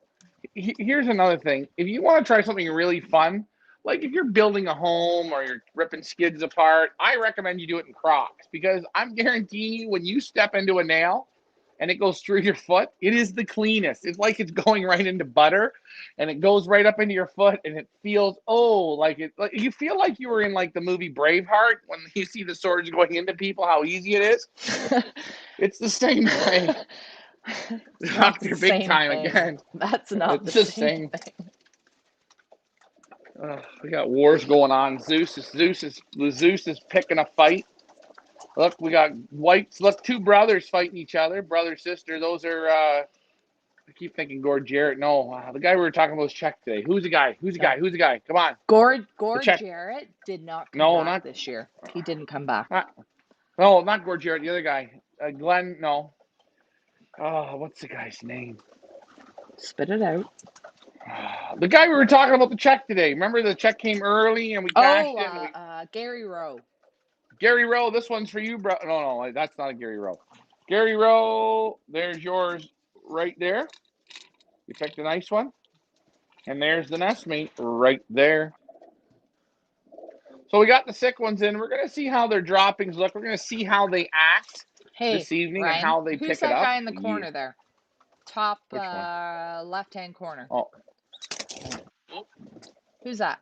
here's another thing. If you want to try something really fun, like if you're building a home or you're ripping skids apart, I recommend you do it in Crocs because I'm guaranteeing you when you step into a nail and it goes through your foot, it is the cleanest. It's like it's going right into butter and it goes right up into your foot and it feels like you feel like you were in like the movie Braveheart when you see the swords going into people, how easy it is. It's the same thing. It's not the Dr. Big same Time thing. again. That's not the It's the same same. thing. We got wars going on. Zeus is picking a fight. Look, we got whites. Look, two brothers fighting each other, brother sister. Those are I keep thinking Gord Jarrett. No, the guy we were talking about was Czech today. Who's the guy? Who's the guy? Who's the guy? Come on. Gord The Gord Czech. Jarrett did not come No, back not, this year. He didn't come back. not Gord Jarrett. The other guy. Glenn. No. Oh, what's the guy's name? Spit it out. The guy we were talking about the check today. Remember the check came early and we cashed in. Gary Rowe. Gary Rowe, this one's for you, bro. No, that's not a Gary Rowe. Gary Rowe, there's yours right there. You picked a nice one. And there's the nestmate right there. So we got the sick ones in. We're going to see how their droppings look. We're going to see how they act this evening, Ryan, and how they who's pick it that up. guy in the corner there? Top left-hand corner. Oh. Who's that?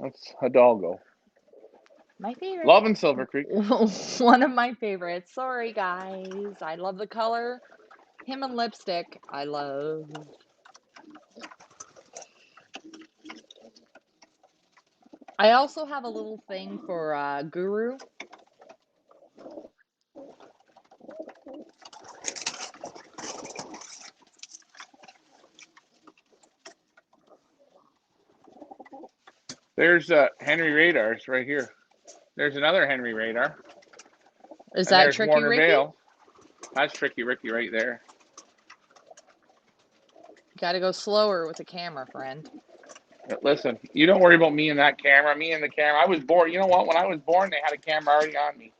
That's Hidalgo. My favorite. Love in Silver Creek. One of my favorites. Sorry, guys. I love the color. Him and lipstick. I love. I also have a little thing for Guru. There's Henry Radars right here. There's another Henry Radar. Is that Tricky Warner Ricky? Vale. That's Tricky Ricky right there. You got to go slower with the camera, friend. But listen, you don't worry about me and that camera. Me and the camera. I was born. You know what? When I was born, they had a camera already on me.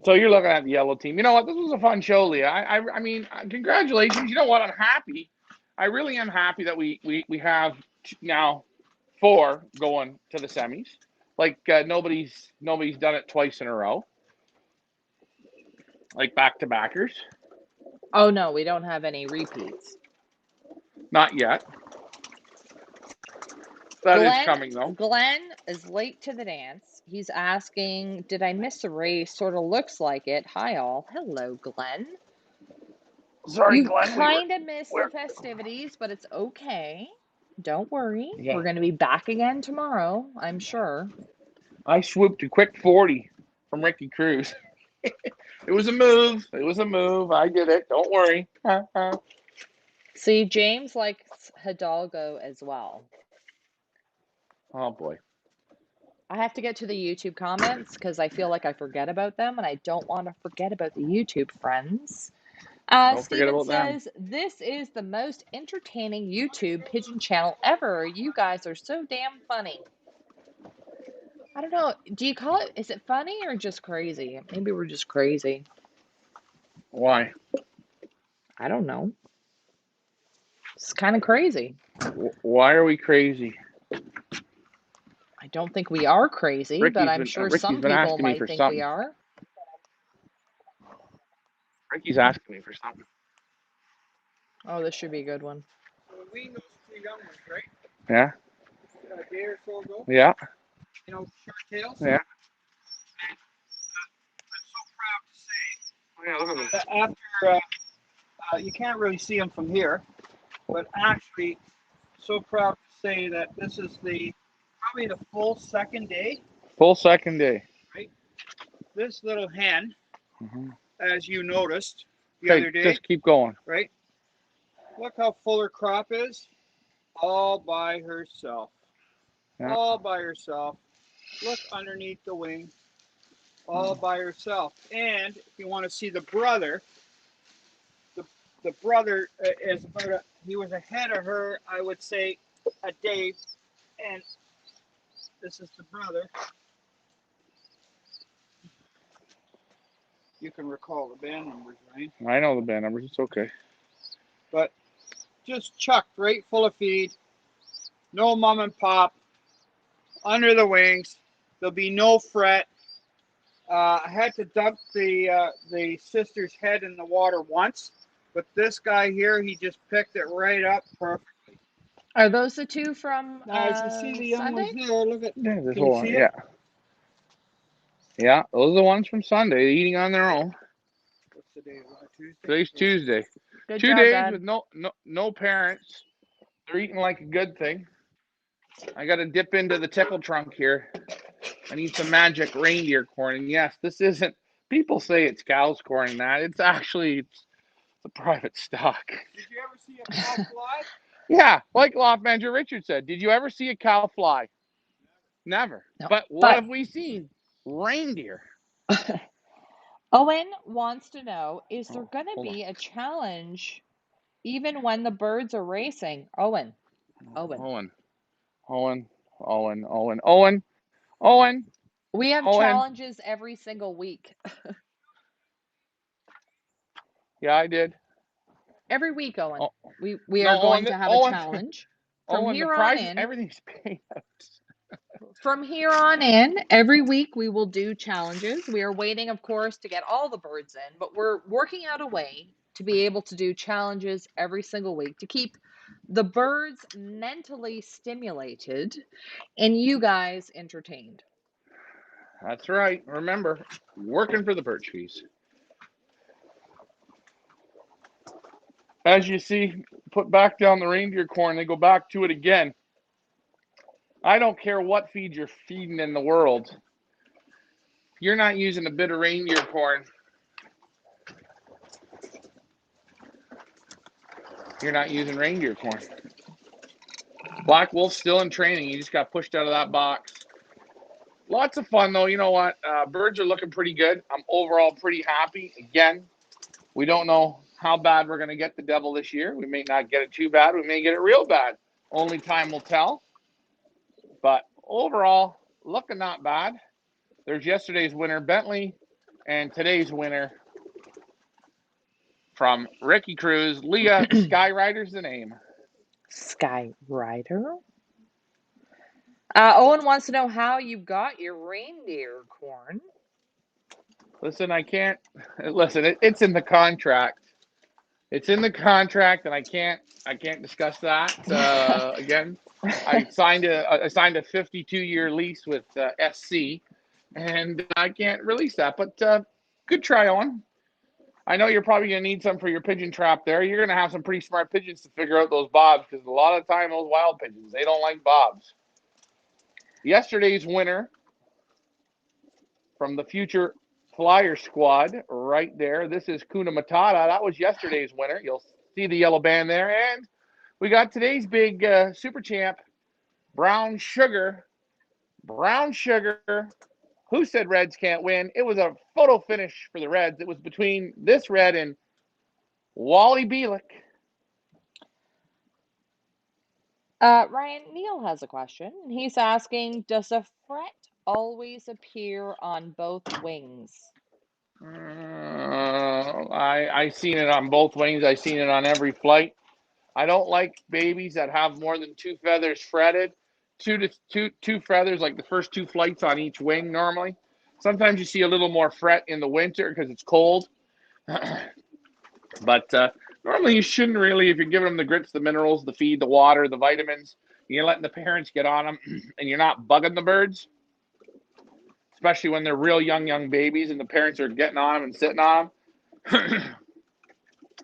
So you're looking at the yellow team. You know what? This was a fun show, Leah. I mean, congratulations. You know what? I'm happy. I really am happy that we have now 4 going to the semis. Like nobody's done it twice in a row. Like back-to-backers. Oh no, we don't have any repeats. Not yet. That is coming though. Glenn is late to the dance. He's asking, did I miss a race? Sort of looks like it. Hi all. Hello, Glenn. Sorry, you Glenn. Kind of missed the festivities, but it's okay. Don't worry. Yeah. We're going to be back again tomorrow, I'm sure. I swooped a quick 40 from Ricky Cruz. It was a move. It was a move. I did it. Don't worry. See, James likes Hidalgo as well. Oh, boy. I have to get to the YouTube comments because I feel like I forget about them, and I don't want to forget about the YouTube friends. Steven says, this is the most entertaining YouTube pigeon channel ever. You guys are so damn funny. I don't know. Do you call it, is it funny or just crazy? Maybe we're just crazy. Why? I don't know. It's kind of crazy. Why are we crazy? I don't think we are crazy, but I'm sure some people might think we are. Ricky's asking me for something. Oh, this should be a good one. We know 2 young ones, right? Yeah. A day or so ago. Yeah. You know, short tails. Yeah. I'm so proud to say. Oh, yeah, look at them. After you can't really see them from here, but actually, so proud to say that this is probably the full second day. Full second day. Right. This little hen, as you noticed the other day. Just keep going. Right. Look how full her crop is, all by herself. Yeah. All by herself. Look underneath the wing, all by herself. And if you want to see the brother, the brother is he was ahead of her, I would say, a day. And this is the brother. You can recall the band numbers, right? I know the band numbers. It's okay. But just chucked right full of feed. No mom and pop. Under the wings. There'll be no fret. I had to dunk the sister's head in the water once, but this guy here, he just picked it right up perfectly. Are those the 2 from as you see the young ones there, look at this one. Yeah. Yeah, those are the ones from Sunday, eating on their own. What's the day? Tuesday? Today's Tuesday. Good 2 job, days Dad. with no parents. They're eating like a good thing. I got to dip into the tickle trunk here. I need some magic reindeer corn. And yes, this isn't, people say it's cow's corn and that. It's actually, it's a private stock. Did you ever see a cow fly? Yeah, like Loft Manager Richard said, did you ever see a cow fly? Never. No. But what have we seen? Reindeer. Owen wants to know, is there going to hold be a challenge even when the birds are racing? Owen. We have challenges every single week. Yeah, I did. Every week, Owen. Oh. We are going to have a challenge. From Owen, here the on prize, in, everything's paid out. from here on in, every week we will do challenges. We are waiting, of course, to get all the birds in, but we're working out a way to be able to do challenges every single week to keep the birds mentally stimulated and you guys entertained. That's right. Remember, working for the birch fees. As you see, put back down the reindeer corn, they go back to it again. I don't care what feed you're feeding in the world. If you're not using a bit of reindeer corn, you're not using reindeer corn. Black Wolf's still in training. He just got pushed out of that box. Lots of fun, though. You know what? Birds are looking pretty good. I'm overall pretty happy. Again, we don't know how bad we're going to get the devil this year. We may not get it too bad. We may get it real bad. Only time will tell. But overall, looking not bad. There's yesterday's winner, Bentley, and today's winner from Ricky Cruz. Leah, Skyrider's the name. Skyrider? Owen wants to know how you got your reindeer corn. Listen, I can't. Listen, it's in the contract. It's in the contract, and I can't discuss that again. I signed a 52-year lease with SC, and I can't release that. But good try on. I know you're probably gonna need some for your pigeon trap there. You're gonna have some pretty smart pigeons to figure out those bobs, because a lot of the time those wild pigeons, they don't like bobs. Yesterday's winner from the future Flyer squad right there. This is Kuna Matata. That was yesterday's winner. You'll see the yellow band there. And we got today's big super champ, Brown Sugar. Brown Sugar. Who said Reds can't win? It was a photo finish for the Reds. It was between this red and Wally Bielik. Ryan Neal has a question. He's asking, does a fret always appear on both wings? I seen it on both wings. I seen it on every flight. I don't like babies that have more than 2 feathers fretted. Two feathers, like the first 2 flights on each wing normally. Sometimes you see a little more fret in the winter because it's cold. But normally you shouldn't really, if you're giving them the grits, the minerals, the feed, the water, the vitamins, you're letting the parents get on them and you're not bugging the birds, especially when they're real young babies and the parents are getting on them and sitting on them.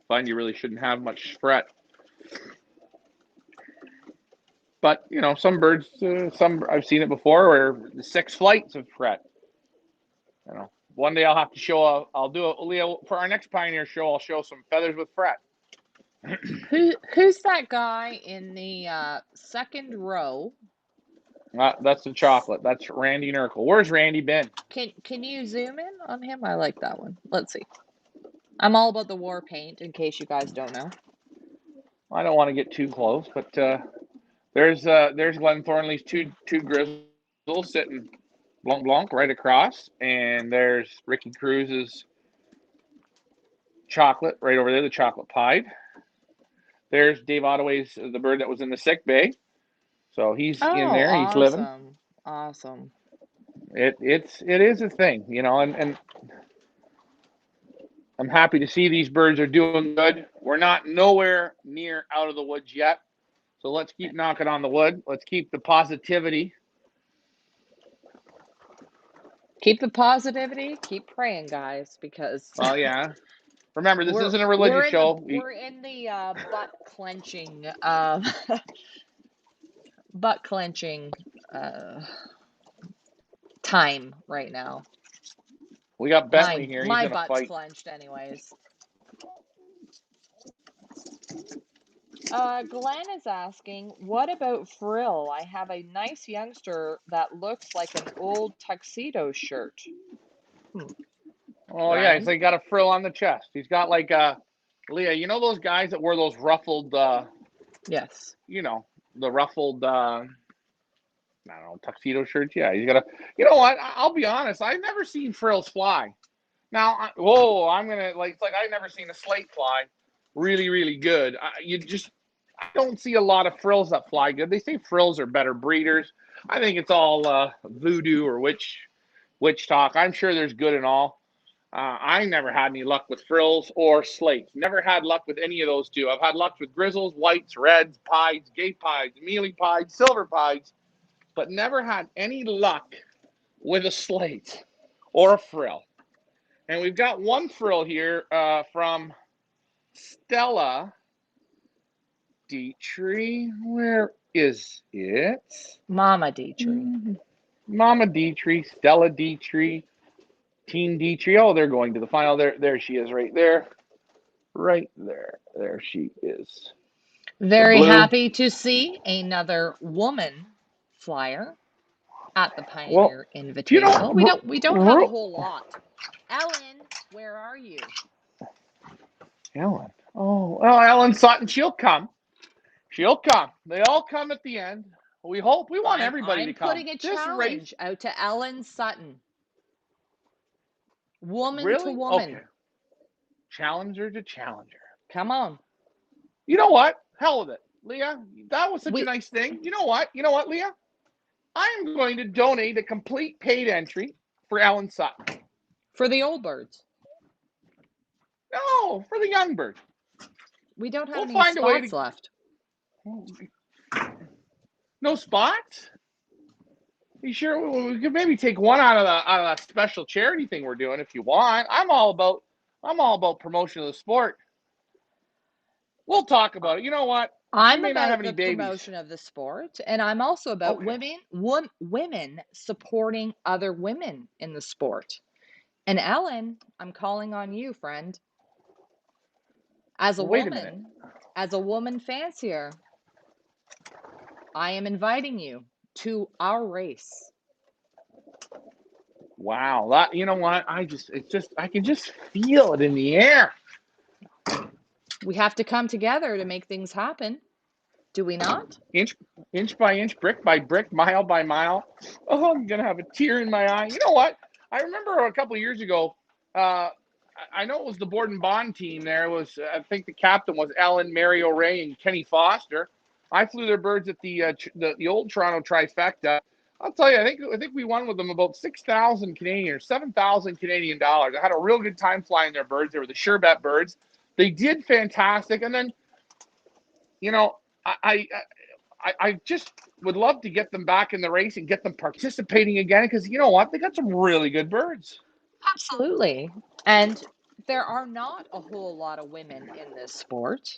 Find you really shouldn't have much fret. But, you know, some birds, some I've seen it before where 6 flights of fret. You know, one day I'll have to show, I'll do a, Leo, for our next Pioneer show, I'll show some feathers with fret. Who's that guy in the second row? That's the chocolate. That's Randy Nurkle. Where's Randy been? Can you zoom in on him? I like that one. Let's see. I'm all about the war paint, in case you guys don't know. I don't want to get too close, but there's Glenn Thornley's two grizzles sitting blanc right across, and there's Ricky Cruz's chocolate right over there, the chocolate pied. There's Dave Ottaway's the bird that was in the sick bay, so he's in there. Awesome. He's living. Awesome. It is a thing, you know, and I'm happy to see these birds are doing good. We're not nowhere near out of the woods yet. So let's keep knocking on the wood. Let's keep the positivity. Keep the positivity. Keep praying, guys, because... Oh, yeah. Remember, this isn't a religious show. We're in the butt clenching butt clenching time right now. We got Bentley here. He's My gonna butt's fight. clenched anyways. Glenn is asking, what about frill? I have a nice youngster that looks like an old tuxedo shirt. Oh yeah, he's like got a frill on the chest. He's got like Leah, you know those guys that wear those ruffled Yes. you know, the ruffled I don't know, tuxedo shirts. Yeah, he's got a. You know what? I'll be honest. I've never seen frills fly. Now, I'm gonna like. It's like I've never seen a slate fly really, really good. I don't see a lot of frills that fly good. They say frills are better breeders. I think it's all voodoo or witch talk. I'm sure there's good in all. I never had any luck with frills or slates. Never had luck with any of those two. I've had luck with grizzles, whites, reds, pies, gay pies, mealy pies, silver pies, but never had any luck with a slate or a frill. And we've got one frill here from Stella Dietrich. Where is it? Mama Dietrich. Mama Dietrich, Stella Dietrich, Team Dietrich. Oh, they're going to the final. There she is right there. Right there. There she is. Very happy to see another woman flyer at the Pioneer Invitational. We don't have a whole lot. Ellen, where are you? Ellen. Oh, well, Ellen Sutton, she'll come. She'll come. They all come at the end. We hope. We want everybody to come. I'm putting a challenge out to Ellen Sutton. Woman to woman. Okay. Challenger to challenger. Come on. You know what? Hell with it. Leah, that was such a nice thing. You know what, Leah? I am going to donate a complete paid entry for Ellen Sutton. For the old birds? No, for the young bird. We don't have any spots left. No spots? You sure? We could maybe take one out of that special charity thing we're doing if you want. I'm all about promotion of the sport. We'll talk about it. You know what? I'm about the promotion of the sport, and I'm also about women supporting other women in the sport. And Ellen, I'm calling on you, friend. As a woman fancier, I am inviting you to our race. Wow, that, you know what? I can just feel it in the air. We have to come together to make things happen. Do we not? Inch by inch, brick by brick, mile by mile. Oh, I'm gonna have a tear in my eye. You know what? I remember a couple of years ago. I know it was the Borden Bond team. There it was. I think the captain was Ellen, Mary O'Ray, and Kenny Foster. I flew their birds at the old Toronto trifecta. I'll tell you, I think we won with them about 6,000 Canadian or 7,000 Canadian dollars. I had a real good time flying their birds. They were the Sherbet birds. They did fantastic, and then, you know, I just would love to get them back in the race and get them participating again, because you know what? They got some really good birds. Absolutely. And there are not a whole lot of women in this sport.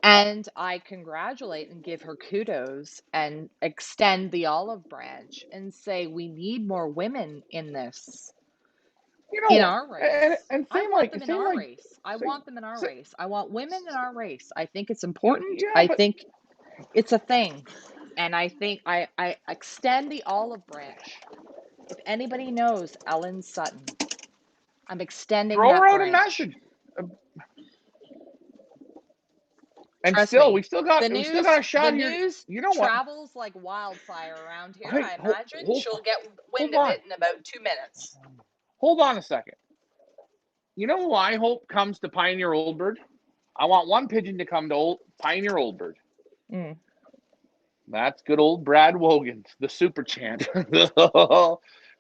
And I congratulate and give her kudos and extend the olive branch and say we need more women in this. In our race. I want them in our race. I want them in our race. I want women in our race. I think it's important. I think it's a thing. And I think I extend the olive branch. If anybody knows Ellen Sutton, I'm extending that branch. Throw her out a message. And still, we still got a shot here. The news travels like wildfire around here. I imagine she'll get wind of it in about 2 minutes. Hold on a second. You know who I hope comes to Pioneer Old Bird? I want one pigeon to come to Pioneer Old Bird. That's good old Brad Wogan, the super champ.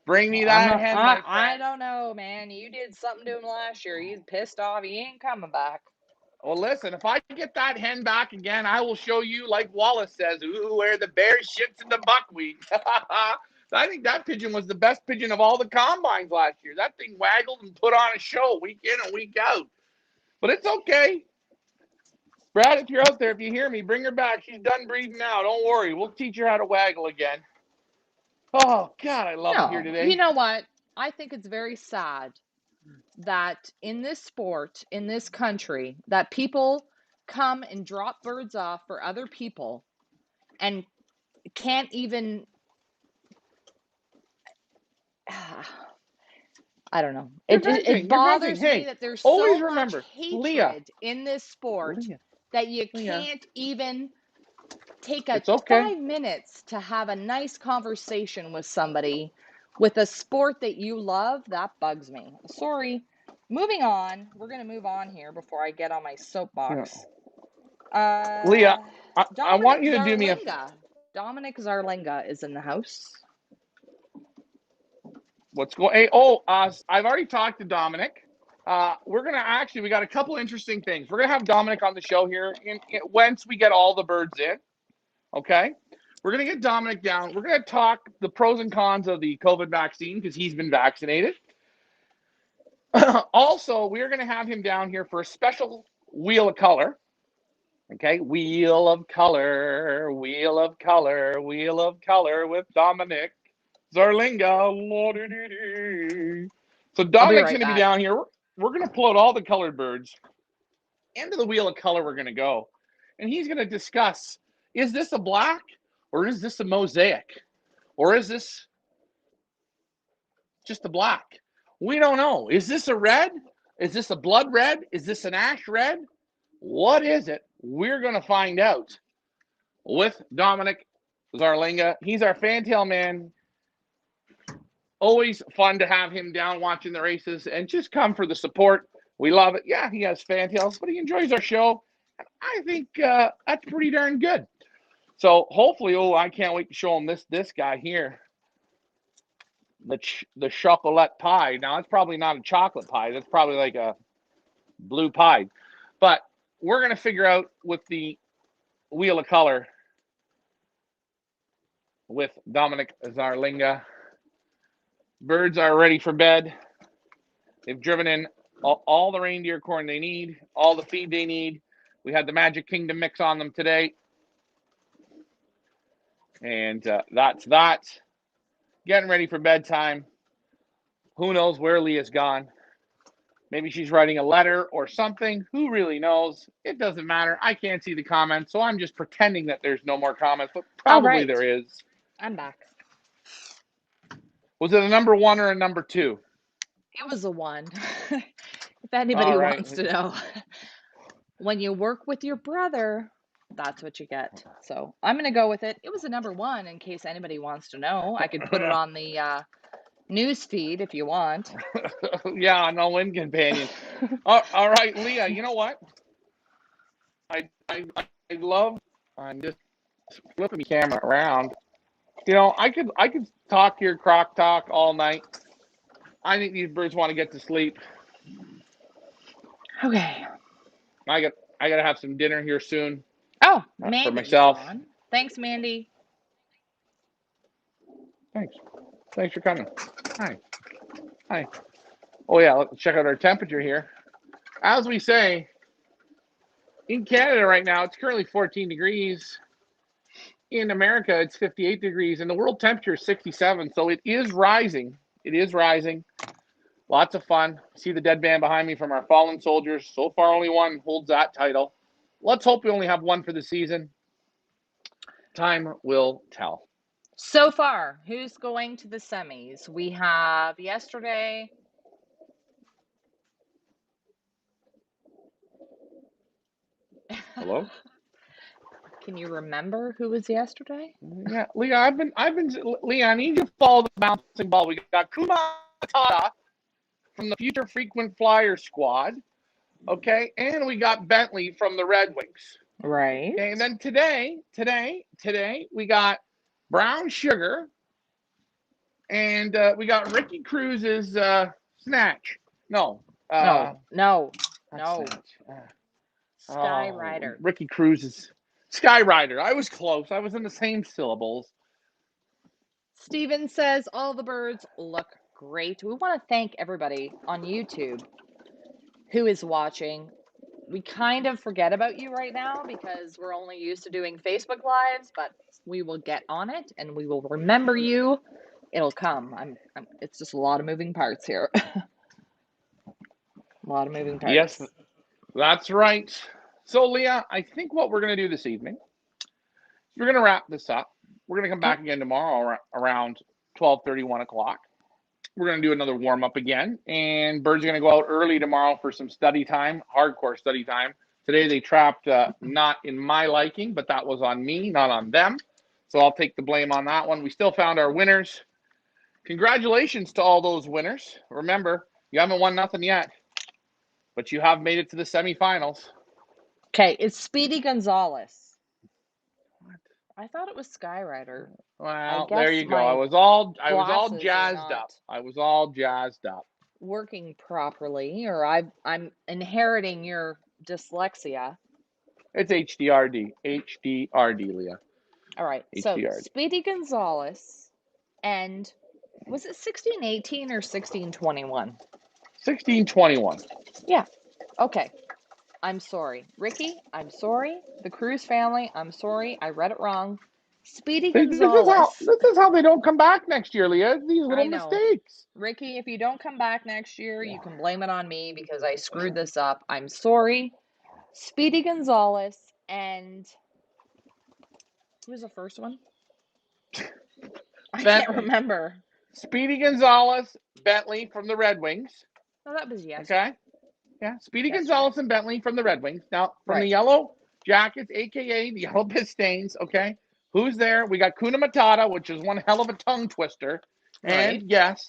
Bring me that hen, my friend. I don't know, man. You did something to him last year. He's pissed off. He ain't coming back. Well, listen, if I get that hen back again, I will show you, like Wallace says, where the bear shits in the buckwheat. I think that pigeon was the best pigeon of all the combines last year. That thing waggled and put on a show week in and week out. But it's okay. Brad, if you're out there, if you hear me, bring her back. She's done breathing now. Don't worry. We'll teach her how to waggle again. Oh, God, I love it here No, you today. know what? I think it's very sad that in this sport, in this country, that people come and drop birds off for other people and can't even I don't know. You're It venting. You're venting. bothers me Hey, that there's always so much remember, Leah, hatred in this sport Leah, that you Leah, can't even take a it's okay. 5 minutes to have a nice conversation with somebody with a sport that you love. That bugs me. Sorry. Moving on. We're going to move on here before I get on my Yeah. soapbox. Leah, I Dominic want you to do me a. Zarlinga. Dominic Zarlinga is in the house. What's going? Hey, oh, I've already talked to Dominic. We're gonna actually, we got a couple interesting things. We're gonna have Dominic on the show here once we get all the birds in. Okay, we're gonna get Dominic down. We're gonna talk the pros and cons of the COVID vaccine because he's been vaccinated. Also, we're gonna have him down here for a special wheel of color. Okay, wheel of color, wheel of color, wheel of color with Dominic Zarlinga. So I'll be Dominic's right going to be back. down here. We're going to pull out all the colored birds. Into the wheel of color we're going to go. And he's going to discuss, is this a black or is this a mosaic? Or is this just a black? We don't know. Is this a red? Is this a blood red? Is this an ash red? What is it? We're going to find out with Dominic Zarlinga. He's our fantail man. Always fun to have him down watching the races and just come for the support. We love it. Yeah, he has fantails, but he enjoys our show. I think that's pretty darn good. So hopefully, I can't wait to show him this guy here, the chocolate pie. Now it's probably not a chocolate pie. That's probably like a blue pie. But we're gonna figure out with the wheel of color with Dominic Zarlinga. Birds are ready for bed. They've driven in all the reindeer corn they need, all the feed they need. We had the Magic Kingdom mix on them today. And that's that. Getting ready for bedtime. Who knows where Leah's gone? Maybe she's writing a letter or something. Who really knows? It doesn't matter. I can't see the comments, so I'm just pretending that there's no more comments, but All probably right. there is. I'm back. Was it a number 1 or a number 2? It was a 1. If anybody All right. wants to know. When you work with your brother, that's what you get. So I'm going to go with it. It was a number 1 in case anybody wants to know. I could put it on the news feed if you want. Yeah, no wind companion. All right, Leah, you know what? I love, I'm just flipping the camera around. You know, I could talk your croc talk all night. I think these birds want to get to sleep. Okay. I got to have some dinner here soon. Oh, for Mandy's myself. on. Thanks, Mandy. Thanks for coming. Hi. Oh yeah, let's check out our temperature here. As we say, in Canada right now, it's currently 14 degrees. In America, it's 58 degrees, and the world temperature is 67. So it is rising. It is rising. Lots of fun. See the dead band behind me from our fallen soldiers. So far, only one holds that title. Let's hope we only have one for the season. Time will tell. So far, who's going to the semis? We have yesterday. Hello? Can you remember who was yesterday? Yeah, Leah, Leah, I need you to follow the bouncing ball. We got Kuma Tada from the Future Frequent Flyer squad. Okay, and we got Bentley from the Red Wings. Right. Okay, and then today, we got Brown Sugar, and we got Ricky Cruz's Snatch. No. No. Snatch. Sky Rider. Ricky Cruz's Sky Rider. I was close. I was in the same syllables. Steven says all the birds look great. We want to thank everybody on YouTube who is watching. we kind of forget about you right now because we're only used to doing Facebook Lives, but we will get on it and we will remember you. It'll come. It's just a lot of moving parts here. A lot of moving parts. Yes, that's right. So, Leah, I think what we're going to do this evening, we're going to wrap this up. We're going to come back again tomorrow around 12:30, 1 o'clock. We're going to do another warm-up again, and Bird's going to go out early tomorrow for some study time, hardcore study time. Today they trapped not in my liking, but that was on me, not on them. So I'll take the blame on that one. We still found our winners. Congratulations to all those winners. Remember, you haven't won nothing yet, but you have made it to the semifinals. Okay, it's Speedy Gonzalez. I thought it was Skyrider. Well, there you go. I was all jazzed up. I was all jazzed up. Working properly, or I'm inheriting your dyslexia. It's HDRD. HDRD, Leah. All right. HDRD. So Speedy Gonzalez, and was it 1618 or 1621? 1621. Yeah. Okay. I'm sorry. Ricky, I'm sorry. The Cruz family, I'm sorry. I read it wrong. Speedy Gonzalez. This is how they don't come back next year, Leah. These little mistakes. Ricky, if you don't come back next year, you can blame it on me because I screwed this up. I'm sorry. Speedy Gonzalez, and who was the first one? I can't remember. Speedy Gonzalez, Bentley from the Red Wings. No, that was yes. Okay. Yeah, Speedy Gonzalez and Bentley from the Red Wings. Now, from the Yellow Jackets, a.k.a. the Yellow Pistains, okay? Who's there? We got Kuna Matata, which is one hell of a tongue twister. And yes,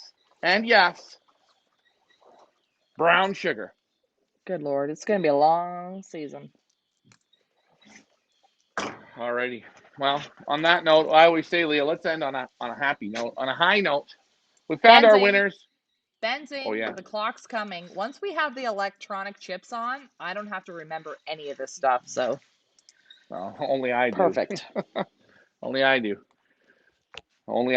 Brown Sugar. Good Lord, it's going to be a long season. Alrighty. Well, on that note, I always say, Leah, let's end on a happy note, on a high note. We found our winners. Benzing, the clock's coming. Once we have the electronic chips on, I don't have to remember any of this stuff, so. Well, only I do. Perfect. Only I do. Only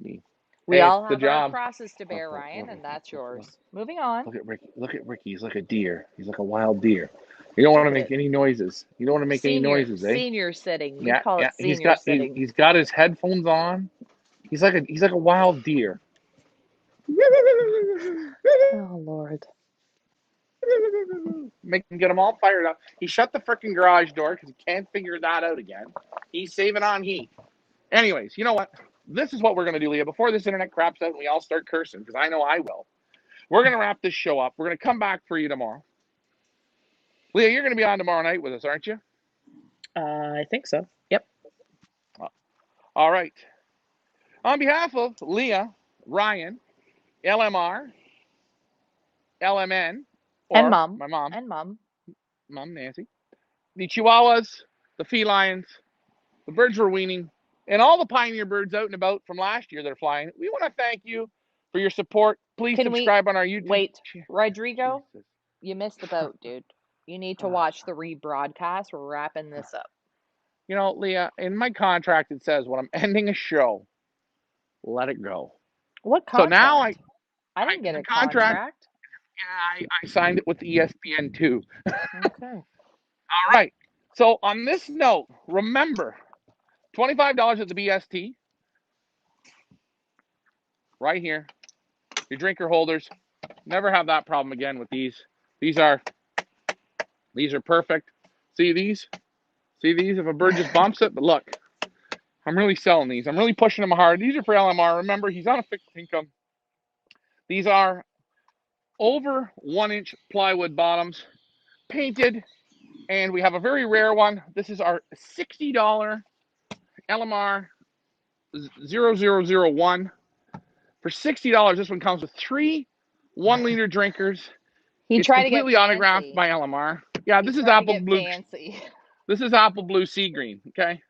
me. We all have our crosses to bear, Ryan, and that's yours. Moving on. Look at Ricky. Look at Ricky. He's like a deer. He's like a wild deer. You don't want to make any noises. You don't want to make any noises, eh? Senior sitting. We call it senior sitting. He's got his headphones on. He's like a wild deer. Oh, Lord. Get them all fired up. He shut the freaking garage door because he can't figure that out again. He's saving on heat. Anyways, you know what? This is what we're going to do, Leah. Before this internet craps out and we all start cursing, because I know I will, we're going to wrap this show up. We're going to come back for you tomorrow. Leah, you're going to be on tomorrow night with us, aren't you? I think so. Yep. All right. On behalf of Leah, Ryan, LMR, LMN, and Mom. My mom. And Mom. Mom, Nancy. The Chihuahuas, the felines, the birds were weaning, and all the pioneer birds out and about from last year that are flying. We want to thank you for your support. Please subscribe on our YouTube. Wait, Rodrigo, you missed the boat, dude. You need to watch the rebroadcast. We're wrapping this up. You know, Leah, in my contract it says when I'm ending a show, let it go. What contract? So now I didn't get a contract. Yeah, I signed it with ESPN too. Okay. All right. So on this note, remember, $25 at the BST. Right here. Your drinker holders. Never have that problem again with these. These are perfect. See these? If a bird just bumps it, but look, I'm really selling these. I'm really pushing them hard. These are for LMR. Remember, he's on a fixed income. These are over 1-inch plywood bottoms, painted, and we have a very rare one. This is our $60 LMR 0001. For $60, this one comes with 3 1-liter drinkers. It's completely autographed by LMR. Yeah, this is Apple Blue. Fancy. This is Apple Blue Sea Green, okay?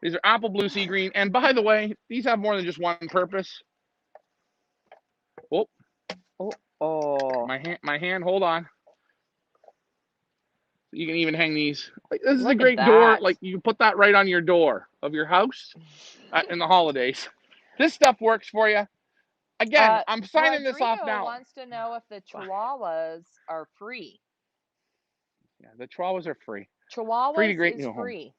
These are Apple Blue Sea Green. And by the way, these have more than just one purpose. Oh. My hand, hold on. You can even hang these. This is a great door. Like, you can put that right on your door of your house in the holidays. This stuff works for you. Again, I'm signing this off now. Wants to know if the Chihuahuas are free. Yeah, the Chihuahuas are free. Chihuahuas Free to great is new home. free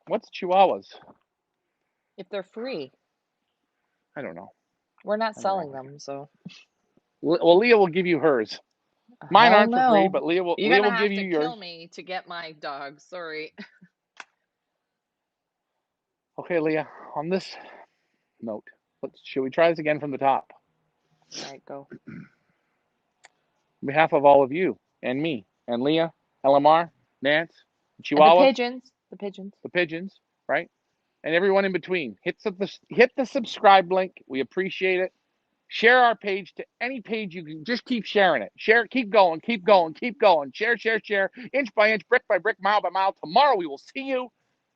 What's Chihuahuas? if they're free. I don't know. We're not I don't selling know. them, so Well, Leah will give you hers. Mine hell aren't for free, no. but Leah will You're gonna give have you to yours. kill me to get my dog. Sorry. Okay, Leah. On this note, should we try this again from the top? All right, go. On behalf of all of you and me and Leah, LMR, Nance, And Chihuahua, the pigeons. the pigeons, right? And everyone in between. Hit the subscribe link. We appreciate it. Share our page to any page you can. Just keep sharing it. Share it. Keep going. Keep going. Keep going. Share. Inch by inch, brick by brick, mile by mile. Tomorrow we will see you